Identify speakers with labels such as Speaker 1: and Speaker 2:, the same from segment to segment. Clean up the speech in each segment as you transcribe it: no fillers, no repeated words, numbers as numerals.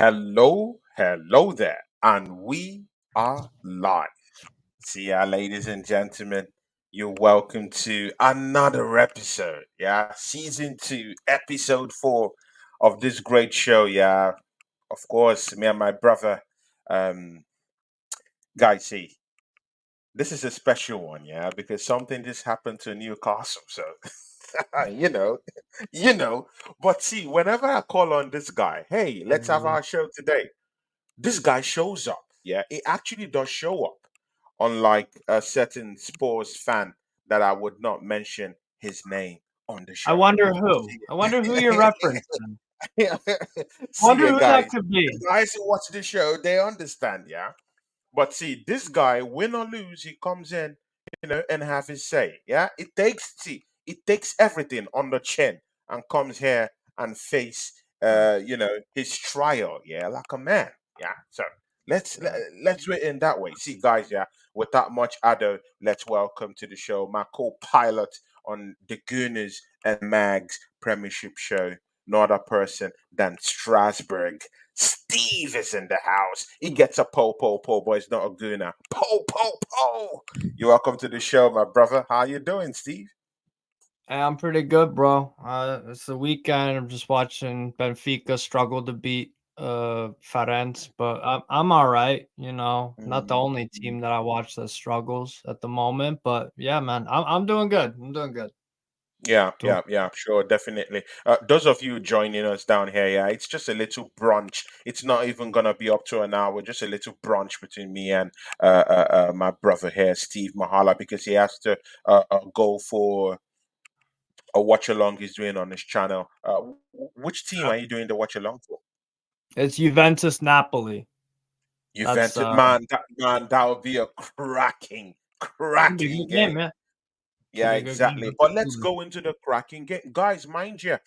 Speaker 1: Hello there, and we are live. See ya, ladies and gentlemen. You're welcome to another episode. Yeah, season two, episode four of this great show. Yeah, of course, me and my brother, um, guys. See, this is a special one. Yeah, because something just happened to Newcastle. So, you know, you know. But see, whenever I call on this guy, hey, let's have
Speaker 2: Mhm.
Speaker 1: our show today. This guy shows up. Yeah, it actually does show up. Unlike a certain Spurs fan that I would not mention his name on the
Speaker 2: I
Speaker 1: show.
Speaker 2: wonder who. I wonder who you're referencing. I
Speaker 1: See
Speaker 2: wonder
Speaker 1: you
Speaker 2: who that
Speaker 1: guys.
Speaker 2: could
Speaker 1: The
Speaker 2: be.
Speaker 1: guys who watch the show, they understand, yeah. But see, this guy, win or lose, he comes in, and have his say. Yeah, it takes everything on the chin and comes here and face, his trial. Yeah, like a man. Yeah. So let's let,
Speaker 2: Yeah.
Speaker 1: let's do it in that way. See, guys. Yeah. Without much ado, let's welcome to the show my co-pilot on the Gunnerz and Magz Premiership show. No other person than Strasbourg. Steve is in the house. He gets a po, but it's not a gooner. Po. You're welcome to the show, my brother. How you doing, Steve?
Speaker 2: Hey, I'm pretty good, bro. It's the weekend. I'm just watching Benfica struggle to beat Farense, but I'm all right. Not the only
Speaker 1: Mm.
Speaker 2: team that I watch that struggles at the moment, but yeah, man, I'm doing good. I'm doing good.
Speaker 1: Yeah,
Speaker 2: Doing-
Speaker 1: sure, definitely. Those of you joining us down here, yeah, it's just a little brunch. It's not even gonna be up to an hour. Just a little brunch between me and my brother here, Steve Mahala, because he has to go for a watch along he's doing on his channel. Which team are you doing the watch along for?
Speaker 2: It's Juventus Napoli. That's
Speaker 1: Juventus, man, that would be a
Speaker 2: should be a
Speaker 1: cracking
Speaker 2: good game,
Speaker 1: game.
Speaker 2: man. Should
Speaker 1: Yeah,
Speaker 2: be a good game.
Speaker 1: exactly. But let's
Speaker 2: Absolutely.
Speaker 1: go into the cracking game, guys. Mind you,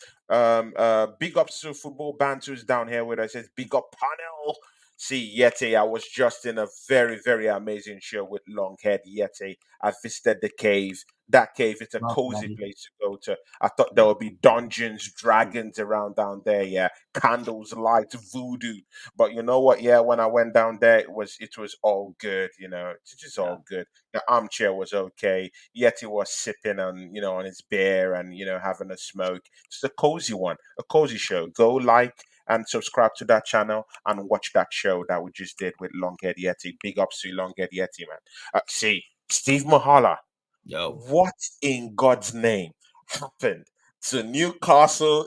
Speaker 1: big ups to football banters down here where I says big up panel. See, Yeti, I was just in a very, very amazing show with Longhead Yeti. I visited the cave. That cave is a
Speaker 2: Love
Speaker 1: cozy
Speaker 2: them.
Speaker 1: place to go to. I thought there would be dungeons, dragons around down there. Yeah, candles, lights, voodoo. But you know what? Yeah, when I went down there, it was all good. It's just
Speaker 2: Yeah.
Speaker 1: all good. The armchair was okay. Yeti was sipping on his beer and having a smoke. It's a cozy one, a cozy show. Go like and subscribe to that channel and watch that show that we just did with Longhead Yeti. Big ups to Longhead Yeti, man. See, Steve Mahala,
Speaker 2: Yo.
Speaker 1: what in God's name happened to Newcastle?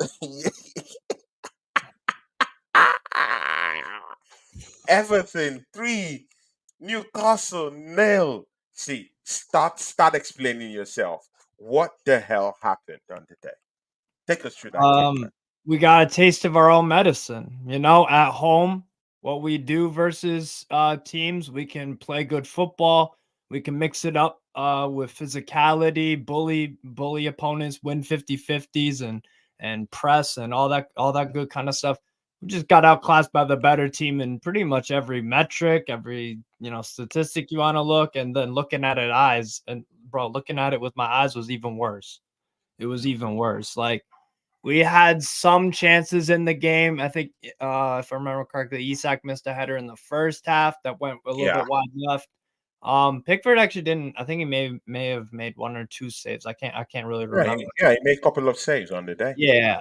Speaker 1: Everything three, Newcastle nil. See, start explaining yourself. What the hell happened on the day? Take us through that game, man.
Speaker 2: Um, we got a taste of our own medicine. At home, what we do versus teams, we can play good football. We can mix it up with physicality, bully opponents, win 50-50s and press and all that good kind of stuff. We just got outclassed by the better team in pretty much every metric, every statistic you want to look, and then looking at it eyes and bro, looking at it with my eyes was even worse. It was even worse. Like we had some chances in the game. I think, if I remember correctly, Isak missed a header in the first half that went a little
Speaker 1: Yeah,
Speaker 2: bit wide left. Pickford actually didn't. I think he may have made one or two saves. I can't really
Speaker 1: yeah,
Speaker 2: remember.
Speaker 1: he made a couple of saves on the day.
Speaker 2: Yeah.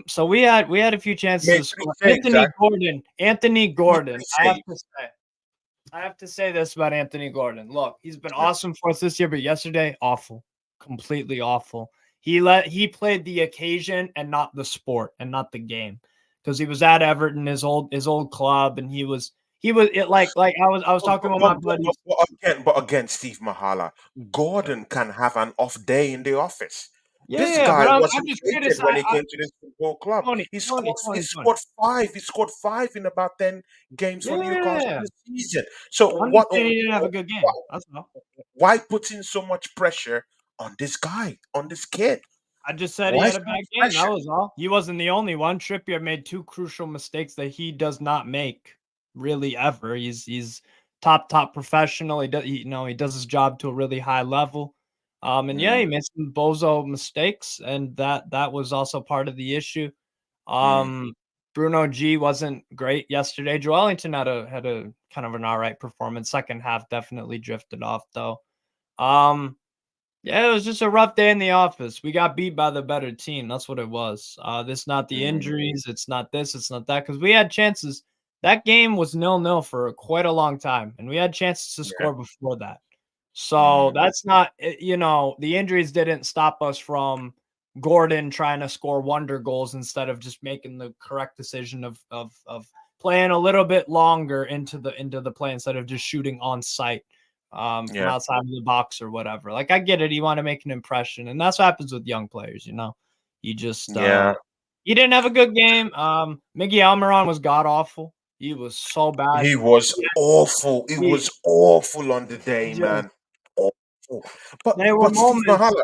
Speaker 2: So we had a few chances
Speaker 1: Made
Speaker 2: to
Speaker 1: three
Speaker 2: score.
Speaker 1: saves,
Speaker 2: Anthony
Speaker 1: Zach.
Speaker 2: Gordon. Anthony
Speaker 1: He made
Speaker 2: Gordon.
Speaker 1: three
Speaker 2: I have to
Speaker 1: saves.
Speaker 2: say. I have to say this about Anthony Gordon. Look, he's been
Speaker 1: Yeah.
Speaker 2: awesome for us this year, but yesterday, awful, completely awful. He played the occasion and not the sport and not the game because he was at Everton, his old club, and he was it like I was
Speaker 1: But,
Speaker 2: talking
Speaker 1: but,
Speaker 2: with
Speaker 1: but,
Speaker 2: my
Speaker 1: but,
Speaker 2: buddies.
Speaker 1: but again, Steve Mahala,
Speaker 2: Yeah,
Speaker 1: Gordon can have an off day in the office.
Speaker 2: yeah,
Speaker 1: This
Speaker 2: yeah,
Speaker 1: guy
Speaker 2: but I'm
Speaker 1: wasn't
Speaker 2: just
Speaker 1: rated when
Speaker 2: criticizing.
Speaker 1: he came to this football club.
Speaker 2: Tony,
Speaker 1: He
Speaker 2: Tony,
Speaker 1: scored. He
Speaker 2: Tony, Tony.
Speaker 1: scored five. He scored five in about 10 games for Newcastle
Speaker 2: Yeah,
Speaker 1: this season. So
Speaker 2: I'm just saying he didn't have a good game. That's all.
Speaker 1: why put in so much pressure on this guy, on this kid?
Speaker 2: I just said he
Speaker 1: Why
Speaker 2: had
Speaker 1: so
Speaker 2: a bad
Speaker 1: much
Speaker 2: game. That
Speaker 1: pressure?
Speaker 2: was all. He wasn't the only one. Trippier made two crucial mistakes that he does not make really ever. He's top professional. He does his job to a really high level. And yeah,
Speaker 1: Mm,
Speaker 2: he made some bozo mistakes, and that was also part of the issue.
Speaker 1: mm,
Speaker 2: Um, Bruno G wasn't great yesterday. Joelinton had a kind of an all right performance. Second half definitely drifted off though. Yeah, it was just a rough day in the office. We got beat by the better team. That's what it was. This not the
Speaker 1: Mm,
Speaker 2: injuries. It's not this. It's not that. Because we had chances. That game was 0-0 for quite a long time, and we had chances to
Speaker 1: yeah.
Speaker 2: score before that. So
Speaker 1: Mm,
Speaker 2: that's not, the injuries didn't stop us from Gordon trying to score wonder goals instead of just making the correct decision of playing a little bit longer into the play instead of just shooting on sight from
Speaker 1: yeah.
Speaker 2: outside of the box or whatever. Like I get it, you want to make an impression, and that's what happens with young players. You just
Speaker 1: Yeah.
Speaker 2: you didn't have a good game. Miggy Almiron was god awful. He was so bad.
Speaker 1: He was
Speaker 2: Yeah,
Speaker 1: awful. It
Speaker 2: he
Speaker 1: was awful on the day,
Speaker 2: just
Speaker 1: man. Awful. But
Speaker 2: there were
Speaker 1: but Steve
Speaker 2: moments.
Speaker 1: Mahala,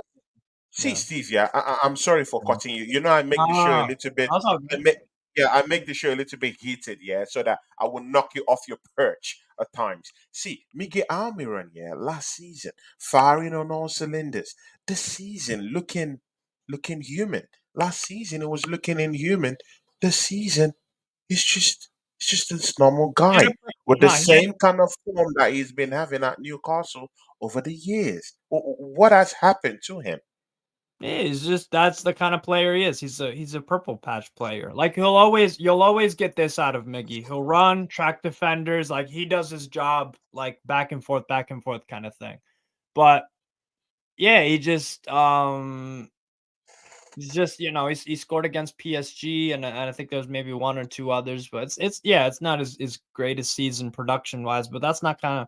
Speaker 1: see,
Speaker 2: Yeah.
Speaker 1: Steve, yeah, I'm sorry for
Speaker 2: Yeah.
Speaker 1: cutting you. You know, I make the show a
Speaker 2: Ah,
Speaker 1: little bit.
Speaker 2: that's all
Speaker 1: I
Speaker 2: good.
Speaker 1: make, yeah, I make the show a little bit heated, yeah, so that I will knock you off your perch at times. See, Miguel Almiron, yeah, last season firing on all cylinders. This season looking human. Last season it was looking inhuman. This season it's just this normal
Speaker 2: He had a
Speaker 1: guy with the
Speaker 2: no, he had
Speaker 1: same kind of form that he's been having at Newcastle over the years. What has happened to him?
Speaker 2: yeah, he's just that's the kind of player he is. He's a purple patch player. Like you'll always get this out of Miggy. He'll run, track defenders, like he does his job like back and forth kind of thing. But yeah, he's just, he scored against PSG, and I think there's maybe one or two others, but it's not his greatest season production wise, but that's not kind of,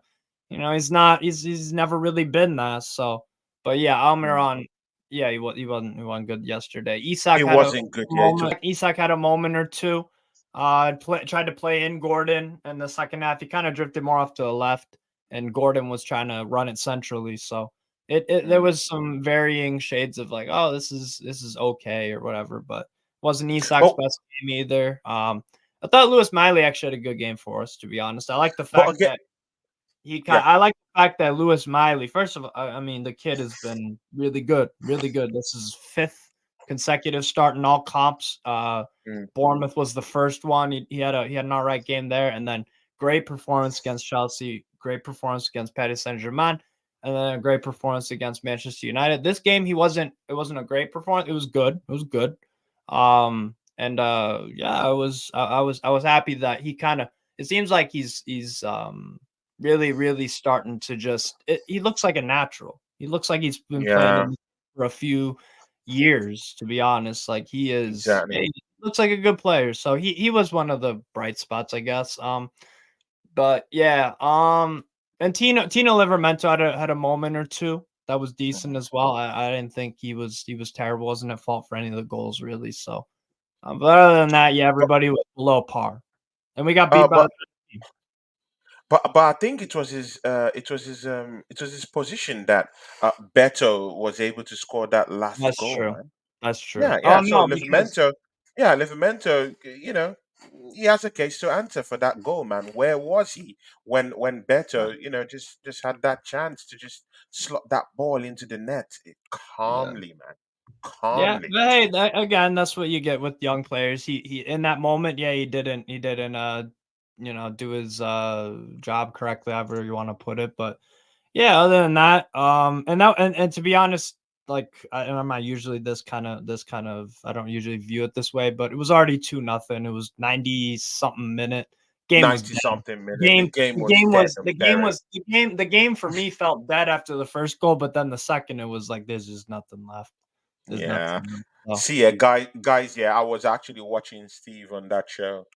Speaker 2: he's never really been that. So, but yeah,
Speaker 1: Mm.
Speaker 2: Almiron, yeah, he wasn't good yesterday.
Speaker 1: He wasn't good. Yeah, it was.
Speaker 2: Isak had a moment or two. Tried to play in Gordon in the second half. He kind of drifted more off to the left, and Gordon was trying to run it centrally. So there
Speaker 1: Mm.
Speaker 2: was some varying shades of like, oh, this is okay or whatever, but wasn't Isak's
Speaker 1: But
Speaker 2: best game either. I thought Lewis Miley actually had a good game for us, to be honest. I like the
Speaker 1: but
Speaker 2: fact
Speaker 1: again,
Speaker 2: that
Speaker 1: yeah,
Speaker 2: I like the fact that Lewis Miley, first of all, I mean, the kid has been really good, really good. This is his fifth consecutive start in all comps.
Speaker 1: mm,
Speaker 2: Bournemouth was the first one. He had an all right game there, and then great performance against Chelsea, great performance against Paris Saint-Germain, and then a great performance against Manchester United. This game, it wasn't a great performance. It was good. It was good. And yeah, I was happy that he kind of, it seems like he's really, really starting to he looks like a natural. He looks like he's been playing
Speaker 1: yeah,
Speaker 2: in for a few years, to be honest. Like
Speaker 1: exactly.
Speaker 2: he looks like a good player. So he was one of the bright spots, I guess. But yeah, and Tino Livramento had a moment or two that was decent
Speaker 1: Mhm.
Speaker 2: as well. I didn't think he was terrible. Wasn't at fault for any of the goals really. So, but other than that, yeah,
Speaker 1: But
Speaker 2: everybody was below par, and we got beat by the
Speaker 1: but
Speaker 2: better team.
Speaker 1: but I think it was his position that Beto was able to score that last
Speaker 2: That's
Speaker 1: goal,
Speaker 2: true.
Speaker 1: man.
Speaker 2: That's true.
Speaker 1: Yeah,
Speaker 2: Oh
Speaker 1: yeah. So
Speaker 2: no, because
Speaker 1: Livramento, yeah, Livramento, he has a case to answer for that goal, man. Where was he when
Speaker 2: yeah,
Speaker 1: Beto, just had that chance to just slot that ball into the net
Speaker 2: yeah.
Speaker 1: calmly, man,
Speaker 2: Yeah,
Speaker 1: calmly.
Speaker 2: but hey, again, that's what you get with young players. He in that moment, yeah, he didn't do his job correctly, however you want to put it. But yeah, other than that, and to be honest, like I'm not usually this kind of I don't usually view it this way, but it was already 2-0. It was 90 something minute. Game was
Speaker 1: 90
Speaker 2: dead.
Speaker 1: something minute. The
Speaker 2: Game
Speaker 1: game
Speaker 2: the
Speaker 1: was
Speaker 2: game
Speaker 1: dead
Speaker 2: was
Speaker 1: and
Speaker 2: the game
Speaker 1: buried.
Speaker 2: was the game for me felt dead after the first goal, but then the second it was like there's just nothing left. There's
Speaker 1: Yeah.
Speaker 2: nothing left. So,
Speaker 1: See, yeah, guys, yeah, I was actually watching Steve on that show,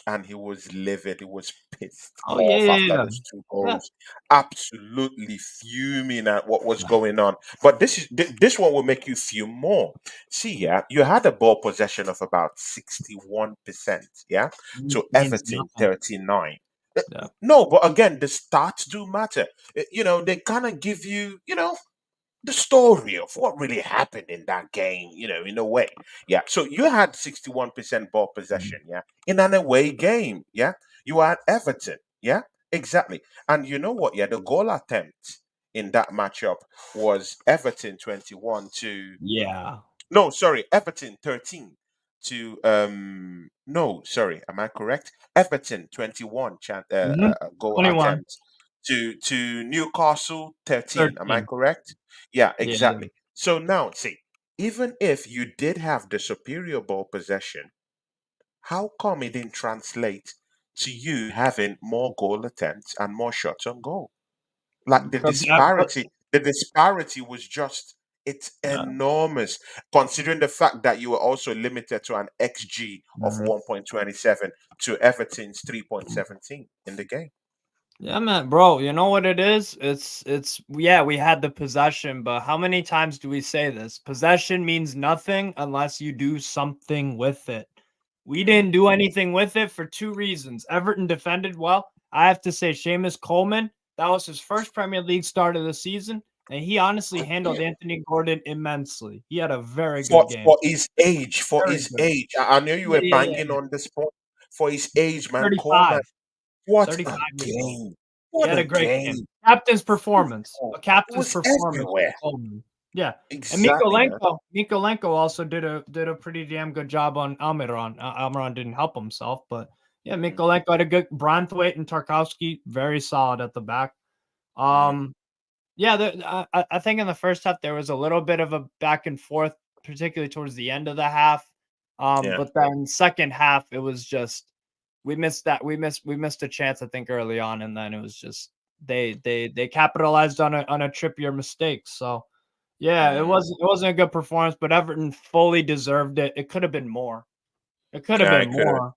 Speaker 1: and he was livid. He was pissed
Speaker 2: oh yeah,
Speaker 1: off
Speaker 2: yeah,
Speaker 1: after
Speaker 2: yeah.
Speaker 1: those two
Speaker 2: Yeah.
Speaker 1: goals, absolutely fuming at what was going on. But this one will make you feel more. See, yeah, you had a ball possession of about 61%, yeah, to
Speaker 2: Means
Speaker 1: Everton
Speaker 2: nothing.
Speaker 1: 39.
Speaker 2: Yeah.
Speaker 1: No, but again, the stats do matter. They kind of give you, the story of what really happened in that game, in a way. Yeah. So you had 61% ball
Speaker 2: Mm.
Speaker 1: possession, yeah, in an away game. Yeah. You are at Everton. Yeah. Exactly. And you know what? Yeah. The goal attempt in that matchup was Everton 21 to,
Speaker 2: Yeah.
Speaker 1: no, sorry, Everton 13 to no, sorry, am I correct? Everton 21
Speaker 2: Hmm.
Speaker 1: goal
Speaker 2: 21,
Speaker 1: attempts to Newcastle 13. Am I
Speaker 2: 13.
Speaker 1: correct? Yeah,
Speaker 2: Yeah.
Speaker 1: exactly. So now see, even if you did have the superior ball possession, how come it didn't translate to you having more goal attempts and more shots on goal? Like
Speaker 2: Because
Speaker 1: the disparity was just it's
Speaker 2: yeah.
Speaker 1: enormous considering the fact that you were also limited to an XG of
Speaker 2: Mhm.
Speaker 1: 1.27 to Everton's 3.17 in the game.
Speaker 2: Yeah, man, bro. You know what it is? It's yeah, we had the possession, but how many times do we say this? Possession means nothing unless you do something with it. We
Speaker 1: Mm,
Speaker 2: didn't do anything with it for two reasons. Everton defended well. I have to say, Seamus Coleman, that was his first Premier League start of the season, and he honestly handled
Speaker 1: yeah.
Speaker 2: Anthony Gordon immensely. He had a very
Speaker 1: For
Speaker 2: good game.
Speaker 1: for his age, for
Speaker 2: Very
Speaker 1: his
Speaker 2: good.
Speaker 1: age, I know you
Speaker 2: Yeah,
Speaker 1: were
Speaker 2: yeah, yeah,
Speaker 1: banging
Speaker 2: yeah.
Speaker 1: on this point. For his age, man,
Speaker 2: 35.
Speaker 1: Coleman, what a
Speaker 2: 35 years old.
Speaker 1: game!
Speaker 2: He
Speaker 1: What
Speaker 2: had
Speaker 1: a
Speaker 2: a great game.
Speaker 1: game!
Speaker 2: Captain's performance. A
Speaker 1: It
Speaker 2: captain's
Speaker 1: was
Speaker 2: performance from
Speaker 1: everywhere.
Speaker 2: Coleman. Yeah. And
Speaker 1: Exactly, man.
Speaker 2: Mikolenko also did a pretty damn good job on Almiron. Almiron didn't help himself, but yeah,
Speaker 1: Mm,
Speaker 2: Mikolenko had a good Branthwaite and Tarkowski, very solid at the back.
Speaker 1: mm,
Speaker 2: Um, yeah, I think in the first half there was a little bit of a back and forth, particularly towards the end of the half.
Speaker 1: yeah.
Speaker 2: But then second half it was just we missed a chance I think early on, and then it was just they capitalized on a Trippier mistake. So yeah, it
Speaker 1: Mm.
Speaker 2: wasn't it wasn't a good performance, but Everton fully deserved it. It could have been more. It could have
Speaker 1: Yeah,
Speaker 2: been more.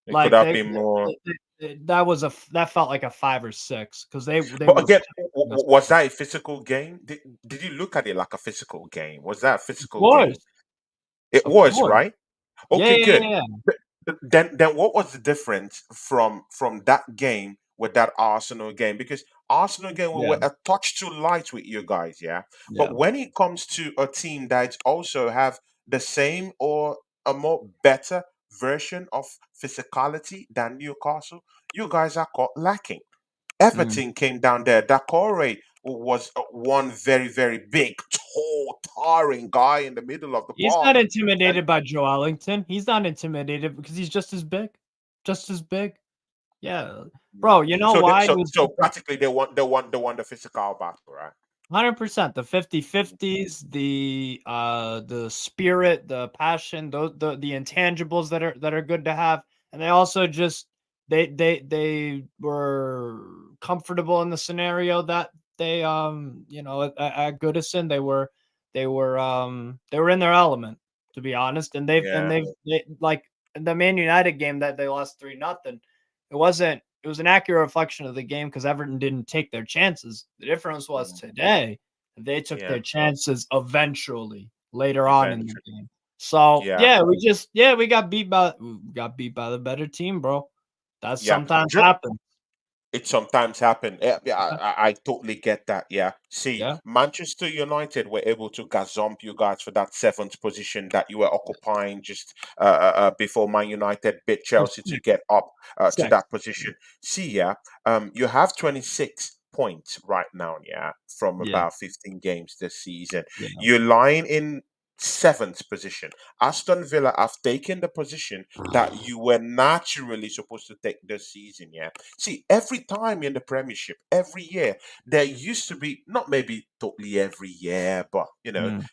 Speaker 1: it could
Speaker 2: Like
Speaker 1: have been more.
Speaker 2: that felt like a 5 or 6 because they
Speaker 1: But
Speaker 2: were
Speaker 1: again,
Speaker 2: picking us
Speaker 1: was
Speaker 2: apart.
Speaker 1: that a physical game? Did you look at it like a physical game? Was that a
Speaker 2: Of
Speaker 1: physical game?
Speaker 2: course,
Speaker 1: It
Speaker 2: of
Speaker 1: was,
Speaker 2: course.
Speaker 1: right?
Speaker 2: Yeah,
Speaker 1: Okay,
Speaker 2: yeah,
Speaker 1: good.
Speaker 2: yeah, yeah.
Speaker 1: Then what was the difference from that game with that Arsenal game? Because Arsenal game we
Speaker 2: Yeah,
Speaker 1: were a touch too light with you guys, yeah. But
Speaker 2: yeah.
Speaker 1: when it comes to a team that also have the same or a more better version of physicality than Newcastle, you guys are caught lacking.
Speaker 2: Mm.
Speaker 1: Everton came down there. Dakore was one very, very big, tall, towering guy in the middle of the
Speaker 2: He's
Speaker 1: park.
Speaker 2: not
Speaker 1: And
Speaker 2: intimidated by Joe Ellington. He's not intimidated because he's just as big. Just as big. Yeah. Bro, you know
Speaker 1: so,
Speaker 2: why it
Speaker 1: so,
Speaker 2: was
Speaker 1: so
Speaker 2: different?
Speaker 1: practically, they won the physical battle, right?
Speaker 2: 100%. The 50-50s, the spirit, the passion, the intangibles that are good to have. And they also just they were comfortable in the scenario that at Goodison they were in their element, to be honest. And
Speaker 1: Yeah.
Speaker 2: they like the Man United game that they lost 3-0. It was an accurate reflection of the game because Everton didn't take their chances. The difference was
Speaker 1: Mm,
Speaker 2: today they took
Speaker 1: yeah.
Speaker 2: their chances eventually later on in the
Speaker 1: Eventually.
Speaker 2: game. So
Speaker 1: Yeah.
Speaker 2: yeah, we got beat by the better team, bro. That
Speaker 1: Yeah.
Speaker 2: sometimes happens.
Speaker 1: It sometimes happen. Yeah, yeah,
Speaker 2: Yeah,
Speaker 1: I totally get that. Yeah. See,
Speaker 2: yeah,
Speaker 1: Manchester United were able to gazump you guys for that seventh position that you were occupying just before Man United beat
Speaker 2: or
Speaker 1: Chelsea to get up to
Speaker 2: 6.
Speaker 1: that position. See, yeah, you have 26 points right now. Yeah, from
Speaker 2: Yeah,
Speaker 1: about 15 games this season.
Speaker 2: yeah.
Speaker 1: You're lying in seventh position. Aston Villa have taken the position that you were naturally supposed to take this season. Yeah. See, every time in the Premiership, every year, there used to be, not maybe totally every year, but,
Speaker 2: Mm.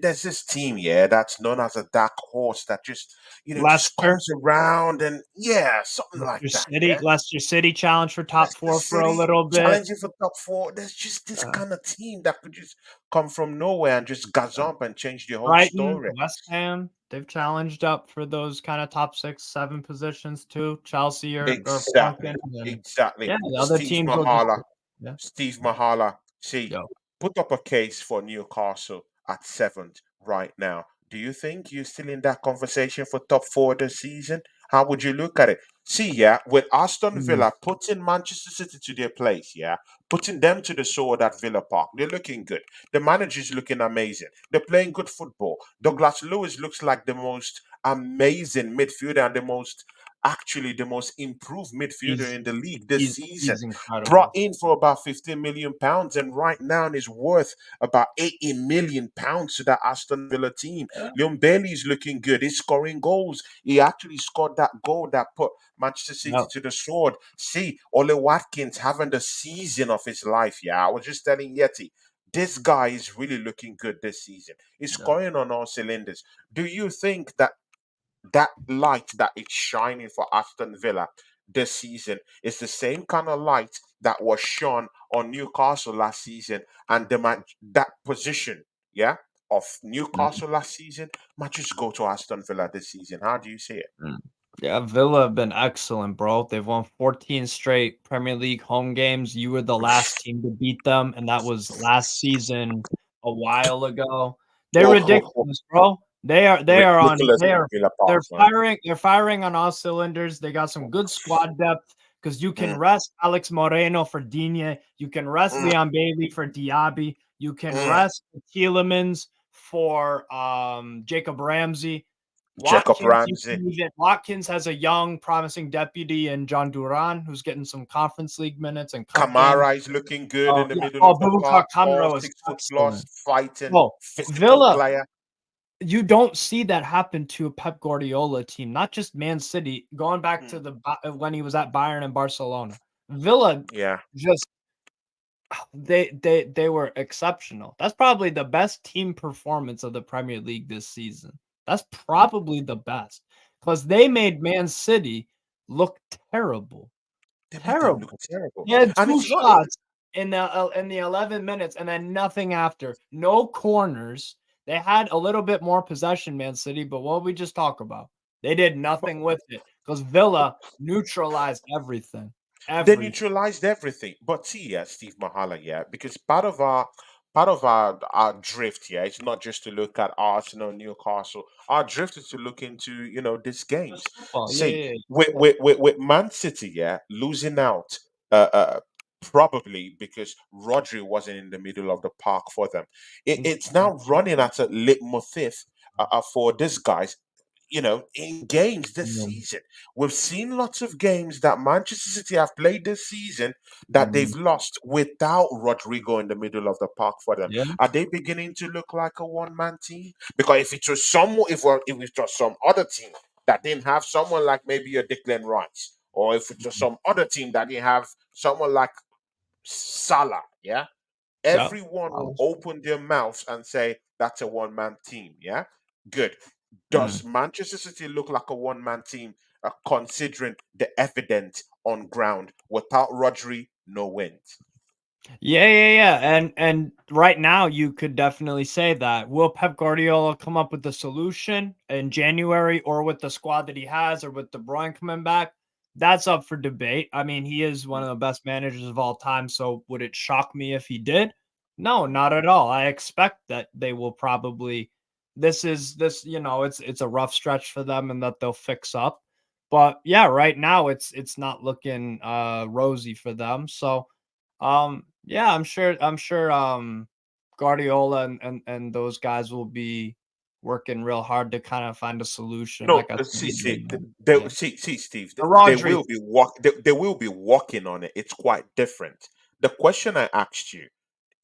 Speaker 1: there's this team, yeah, that's known as a dark horse that just
Speaker 2: Leicester,
Speaker 1: comes around and, yeah, something like that, yeah.
Speaker 2: Leicester City challenged for top
Speaker 1: Leicester
Speaker 2: 4 for a
Speaker 1: City
Speaker 2: little bit.
Speaker 1: challenging for top four. There's just this
Speaker 2: Uh,
Speaker 1: kind of team that could just come from nowhere and just gazump and change the whole
Speaker 2: Brighton,
Speaker 1: story.
Speaker 2: West Ham, they've challenged up for those kind of top 6, 7 positions too. Chelsea or
Speaker 1: Exactly.
Speaker 2: plunking, and
Speaker 1: Exactly.
Speaker 2: yeah, the other teams will just yeah,
Speaker 1: Steve Mahala. See,
Speaker 2: yo.
Speaker 1: put up a case for Newcastle at seventh right now. Do you think you're still in that conversation for top four this season? How would you look at it? See, yeah, with Aston
Speaker 2: Mm.
Speaker 1: Villa putting Manchester City to their place, yeah, putting them to the sword at Villa Park, they're looking good. The manager's looking amazing. They're playing good football. Douglas Lewis looks like the most amazing midfielder and the most actually the most improved midfielder
Speaker 2: He's
Speaker 1: in the league this season.
Speaker 2: he's
Speaker 1: Brought
Speaker 2: incredible.
Speaker 1: in for about 15 million pounds, and right now is worth about 80 million pounds to that Aston Villa team.
Speaker 2: Yeah,
Speaker 1: Leon Bailey is looking good. He's scoring goals. He actually scored that goal that put Manchester City
Speaker 2: yeah,
Speaker 1: to the sword. See, Ole Watkins having the season of his life. Yeah, I was just telling Yeti, this guy is really looking good this season. He's
Speaker 2: yeah.
Speaker 1: scoring on all cylinders. Do you think that that light that is shining for Aston Villa this season is the same kind of light that was shone on Newcastle last season, and that position, yeah, of
Speaker 2: Mm,
Speaker 1: Newcastle last season might just go to Aston Villa this season? How do you see it?
Speaker 2: mm. Yeah, Villa have been excellent, bro. They've won 14 straight Premier League home games. You were the last team to beat them, and that was last season a while ago. They're
Speaker 1: Oh, ho, ho.
Speaker 2: ridiculous, bro.
Speaker 1: Ridiculous Villa Park,
Speaker 2: They're firing on all cylinders. They got some good squad depth because you can
Speaker 1: man.
Speaker 2: rest Alex Moreno for Digne, you can rest
Speaker 1: Mm,
Speaker 2: Leon Bailey for Diaby, you can
Speaker 1: mm.
Speaker 2: rest Tielemans for Jacob Ramsey.
Speaker 1: Jacob
Speaker 2: Watkins, you
Speaker 1: Ramsey.
Speaker 2: can even Watkins has a young, promising deputy in John Duran, who's getting some Conference League minutes and cup games.
Speaker 1: Kamara is looking good
Speaker 2: Oh,
Speaker 1: in the
Speaker 2: yeah.
Speaker 1: middle
Speaker 2: Oh,
Speaker 1: of the
Speaker 2: Boubacar
Speaker 1: park. Tall,
Speaker 2: Kamara is
Speaker 1: 6 foot plus,
Speaker 2: excellent.
Speaker 1: fighting,
Speaker 2: Oh,
Speaker 1: physical
Speaker 2: Villa,
Speaker 1: player.
Speaker 2: you don't see that happen to a Pep Guardiola team, not just Man City, going back to
Speaker 1: Mm,
Speaker 2: when he was at Bayern and Barcelona. Villa
Speaker 1: yeah.
Speaker 2: just they were exceptional. That's probably the best team performance of the Premier League this season. That's probably the best because they made Man City look terrible,
Speaker 1: They made them look
Speaker 2: terrible.
Speaker 1: terrible.
Speaker 2: They had
Speaker 1: And
Speaker 2: two
Speaker 1: it's not
Speaker 2: shots in the 11 minutes and then nothing after. No corners. They had a little bit more possession, Man City, but what we just talked about, they did
Speaker 1: but
Speaker 2: nothing with it because Villa neutralized everything.
Speaker 1: they
Speaker 2: Everything.
Speaker 1: neutralized everything. But see, yeah, Steve Mahala, yeah, because part of our drift, yeah, it's not just to look at Arsenal, Newcastle. Our drift is to look into, these games.
Speaker 2: Just football. Yeah,
Speaker 1: See,
Speaker 2: yeah, yeah.
Speaker 1: with Man City, yeah, losing out, probably because Rodri wasn't in the middle of the park for them. It's now running at a leitmotif for these guys. In games this
Speaker 2: Mm,
Speaker 1: season, we've seen lots of games that Manchester City have played this season that they've
Speaker 2: mm.
Speaker 1: lost without Rodrigo in the middle of the park for them.
Speaker 2: Yeah.
Speaker 1: Are they beginning to look like a one-man team? Because if it was some other team that didn't have someone like maybe a Declan Rice, or if it was some other team that didn't have someone like Salah, yeah,
Speaker 2: Yeah.
Speaker 1: everyone will open their mouths and say that's a one-man team. Yeah, good.
Speaker 2: Mm.
Speaker 1: Does Manchester City look like a one-man team, considering the evidence on ground? Without Rodri, no wins.
Speaker 2: Yeah, yeah, yeah. And right now you could definitely say that. Will Pep Guardiola come up with the solution in January or with the squad that he has or with De Bruyne coming back? That's up for debate. I mean, he is one of the best managers of all time, so would it shock me if he did? No, not at all. I expect that they will probably it's a rough stretch for them and that they'll fix up. But yeah, right now it's not looking rosy for them. So yeah, I'm sure Guardiola and those guys will be working real hard to kind of find a solution.
Speaker 1: No,
Speaker 2: Like I said,
Speaker 1: see, see,
Speaker 2: yeah.
Speaker 1: see, Steve, they
Speaker 2: Rodri,
Speaker 1: will be they will be working on it. It's quite different. The question I asked you,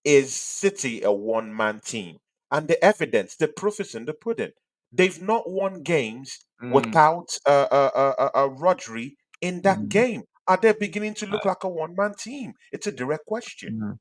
Speaker 1: is City a one-man team? And the evidence, the proof is in the pudding. They've not won games
Speaker 2: mm,
Speaker 1: without Rodri in that
Speaker 2: mm,
Speaker 1: game. Are they beginning to
Speaker 2: uh,
Speaker 1: look like a one-man team? It's a direct question.
Speaker 2: mm.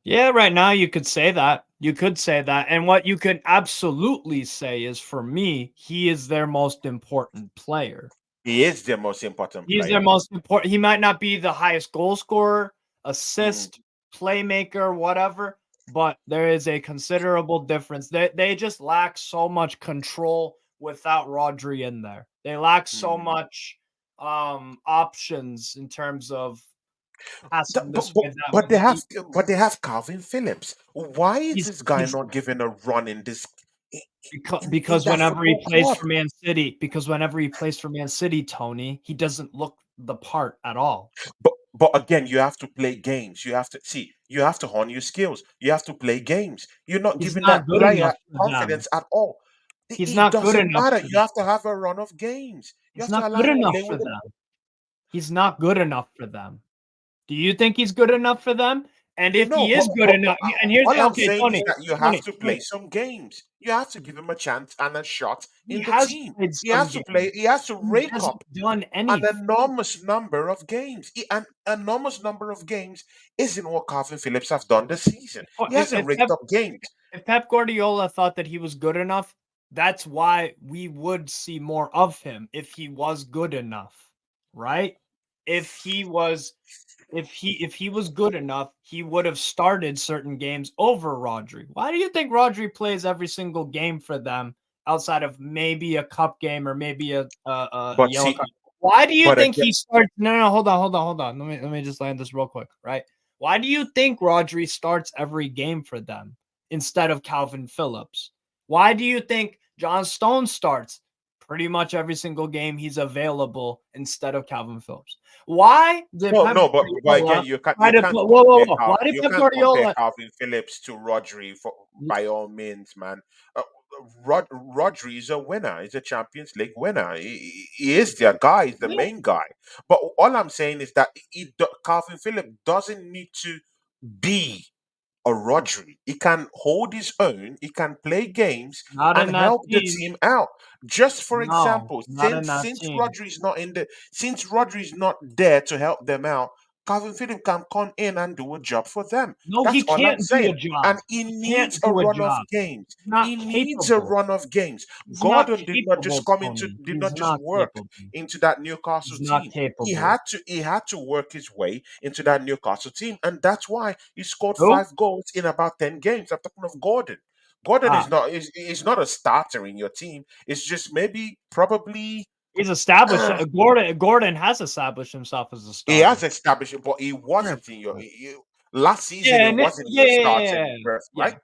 Speaker 2: Yeah, right now you could say that. You could say that. And what you could absolutely say is for me, he is their most important player.
Speaker 1: He is their most important
Speaker 2: He's their
Speaker 1: player.
Speaker 2: most important. He might not be the highest goal scorer,
Speaker 1: Mm,
Speaker 2: assist, playmaker, whatever, but there is a considerable difference. They just lack so much control without Rodri in there. They lack so
Speaker 1: mm.
Speaker 2: much options in terms of
Speaker 1: Th-
Speaker 2: passing
Speaker 1: But,
Speaker 2: this
Speaker 1: but,
Speaker 2: way, that
Speaker 1: but
Speaker 2: way.
Speaker 1: they have but they have Calvin Phillips. Why is
Speaker 2: He's
Speaker 1: this guy
Speaker 2: he's
Speaker 1: not given a run in this in
Speaker 2: because
Speaker 1: that
Speaker 2: whenever he
Speaker 1: football
Speaker 2: plays
Speaker 1: club?
Speaker 2: for Man City, Tony, he doesn't look the part at all.
Speaker 1: But again, you have to play games. You have to see. You have to hone your skills. You have to play games. You're not
Speaker 2: He's
Speaker 1: giving
Speaker 2: not
Speaker 1: that
Speaker 2: good enough
Speaker 1: player
Speaker 2: for them.
Speaker 1: confidence at all.
Speaker 2: He's
Speaker 1: It
Speaker 2: not good
Speaker 1: doesn't
Speaker 2: enough
Speaker 1: matter.
Speaker 2: for
Speaker 1: You
Speaker 2: them.
Speaker 1: have to have a run of games. You
Speaker 2: He's
Speaker 1: have to
Speaker 2: not
Speaker 1: allow
Speaker 2: good
Speaker 1: him
Speaker 2: enough
Speaker 1: play
Speaker 2: for
Speaker 1: with them.
Speaker 2: them. He's not good enough for them. Do you think he's good enough for them? And if
Speaker 1: No,
Speaker 2: he is good enough, and here's
Speaker 1: all I'm
Speaker 2: okay,
Speaker 1: saying is
Speaker 2: Tony,
Speaker 1: that you have
Speaker 2: Tony,
Speaker 1: to play
Speaker 2: Tony.
Speaker 1: some games. You have to give him a chance and a shot
Speaker 2: He
Speaker 1: in the
Speaker 2: has
Speaker 1: team.
Speaker 2: played
Speaker 1: He
Speaker 2: some
Speaker 1: has to play.
Speaker 2: games.
Speaker 1: He has to
Speaker 2: He
Speaker 1: rake
Speaker 2: hasn't
Speaker 1: up
Speaker 2: done
Speaker 1: an
Speaker 2: anything.
Speaker 1: enormous number of games. An enormous number of games isn't what Calvin Phillips has done this season. He
Speaker 2: If,
Speaker 1: hasn't raked up games.
Speaker 2: if Pep Guardiola thought that he was good enough, that's why we would see more of him if he was good enough, right? If he was if he was good enough, he would have started certain games over Rodri. Why do you think Rodri plays every single game for them outside of maybe a cup game or maybe a
Speaker 1: But
Speaker 2: yellow
Speaker 1: see,
Speaker 2: card? Why do you
Speaker 1: but
Speaker 2: think
Speaker 1: again,
Speaker 2: he starts? No, hold on. Let me just land this real quick, right? Why do you think Rodri starts every game for them instead of Calvin Phillips? Why do you think John Stone starts pretty much every single game he's available instead of Calvin Phillips? Why did
Speaker 1: no,
Speaker 2: Pep
Speaker 1: no, but again,
Speaker 2: Guardiola try
Speaker 1: you
Speaker 2: to
Speaker 1: can't
Speaker 2: put
Speaker 1: compare
Speaker 2: Why did
Speaker 1: You
Speaker 2: Pep
Speaker 1: can't compare
Speaker 2: Guardiola
Speaker 1: Calvin Phillips to Rodri for by all means, man. Uh, Rodri is a winner. He's a Champions League winner. He is their guy. He's the
Speaker 2: yeah,
Speaker 1: main guy. But all I'm saying is that Calvin Phillips doesn't need to be a Rodri. He can hold his own, he can play games
Speaker 2: not
Speaker 1: and
Speaker 2: in that
Speaker 1: help the
Speaker 2: team.
Speaker 1: team out. Just for
Speaker 2: No,
Speaker 1: example,
Speaker 2: not in that team.
Speaker 1: Since Rodri's not there to help them out, Calvin Phillips can come in and do a job for them.
Speaker 2: No, he
Speaker 1: That's all I'm
Speaker 2: can't do
Speaker 1: saying.
Speaker 2: a job.
Speaker 1: And he
Speaker 2: He
Speaker 1: needs
Speaker 2: can't
Speaker 1: a
Speaker 2: do a
Speaker 1: run of
Speaker 2: job.
Speaker 1: games.
Speaker 2: He's not
Speaker 1: He needs a
Speaker 2: capable.
Speaker 1: run of games.
Speaker 2: He's not
Speaker 1: Gordon did not
Speaker 2: capable,
Speaker 1: just come into
Speaker 2: Tony.
Speaker 1: did
Speaker 2: He's
Speaker 1: not just
Speaker 2: not
Speaker 1: work
Speaker 2: capable.
Speaker 1: into that Newcastle
Speaker 2: He's not
Speaker 1: team.
Speaker 2: capable.
Speaker 1: He had to work his way into that Newcastle team, and that's why he scored
Speaker 2: Who?
Speaker 1: 5 goals in about 10 games. I'm talking of Gordon. Gordon
Speaker 2: Ah,
Speaker 1: is not a starter in your team. It's just maybe probably
Speaker 2: he's established. Gordon has established himself as a
Speaker 1: he has
Speaker 2: starter.
Speaker 1: established it, but he wasn't in your.
Speaker 2: 100%.
Speaker 1: Last season,
Speaker 2: Yeah,
Speaker 1: he
Speaker 2: and it,
Speaker 1: wasn't
Speaker 2: yeah,
Speaker 1: your
Speaker 2: yeah, yeah,
Speaker 1: starting
Speaker 2: yeah,
Speaker 1: breath,
Speaker 2: yeah.
Speaker 1: right?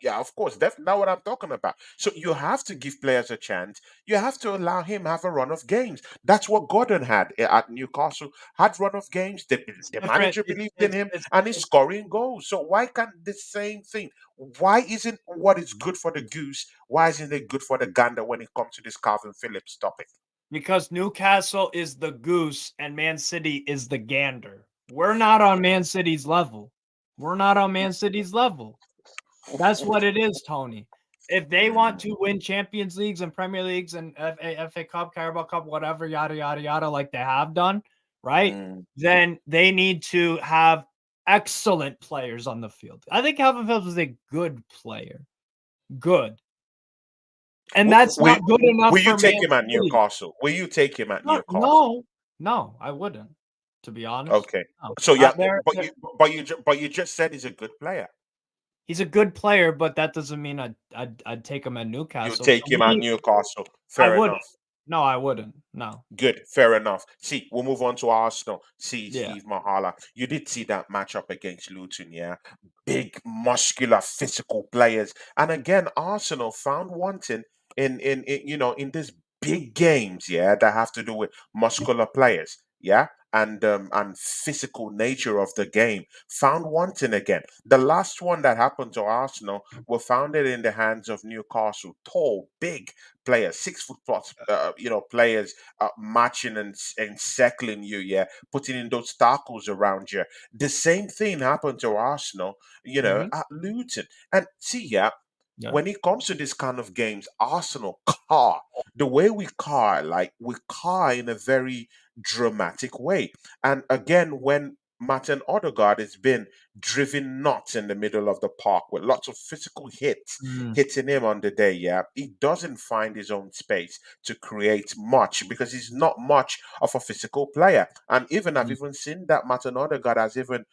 Speaker 1: Yeah, of course. That's not what I'm talking about. So you have to give players a chance. You have to allow him have a run of games. That's what Gordon had at Newcastle. Had run of games.
Speaker 2: It's
Speaker 1: The
Speaker 2: different.
Speaker 1: manager believed in him, and he's
Speaker 2: It's
Speaker 1: scoring goals. So why can't the same thing? Why isn't what is good for the goose? Why isn't it good for the gander when it comes to this Calvin Phillips topic?
Speaker 2: because Newcastle is the goose and Man City is the gander. We're not on Man City's level. We're not on Man City's level. That's what it is, Tony. If they want
Speaker 1: Mm,
Speaker 2: to win Champions Leagues and Premier Leagues and FA Cup, Carabao Cup, whatever, yada, yada, yada, like they have done, right?
Speaker 1: mm.
Speaker 2: Then they need to have excellent players on the field. I think Calvin Phillips is a good player. Good. And that's
Speaker 1: Will,
Speaker 2: not good enough
Speaker 1: will you
Speaker 2: for
Speaker 1: take
Speaker 2: Man
Speaker 1: him at
Speaker 2: City.
Speaker 1: Newcastle? Will you take him at
Speaker 2: No,
Speaker 1: Newcastle?
Speaker 2: no, no, I wouldn't, to be honest.
Speaker 1: Okay.
Speaker 2: No.
Speaker 1: So yeah,
Speaker 2: They're
Speaker 1: but you just said he's a good player.
Speaker 2: he's a good player, but that doesn't mean I'd take him at
Speaker 1: You
Speaker 2: Newcastle.
Speaker 1: take
Speaker 2: To
Speaker 1: him at
Speaker 2: me,
Speaker 1: Newcastle.
Speaker 2: I
Speaker 1: Fair
Speaker 2: wouldn't.
Speaker 1: enough.
Speaker 2: No, I wouldn't. No.
Speaker 1: Good, fair enough. See, we'll move on to Arsenal. See,
Speaker 2: Yeah.
Speaker 1: Steve Mahala. You did see that matchup against Luton, yeah? Big, muscular, physical players. And again, Arsenal found wanting in in these big games, yeah, that have to do with muscular players, yeah, and physical nature of the game. Found wanting again. The last one that happened to Arsenal were founded in the hands of Newcastle. Tall, big players, 6 foot plus, players matching and circling you, yeah, putting in those tackles around you. The same thing happened to Arsenal,
Speaker 2: Mhm.
Speaker 1: at Luton. And see, yeah,
Speaker 2: Yeah.
Speaker 1: when it comes to this kind of games, Arsenal car, the way we car in a very dramatic way. And again, when Martin Odegaard has been driven nuts in the middle of the park with lots of physical hits
Speaker 2: Mm,
Speaker 1: hitting him on the day, yeah, he doesn't find his own space to create much because he's not much of a physical player. And even I've
Speaker 2: mm.
Speaker 1: even seen that Martin Odegaard has even,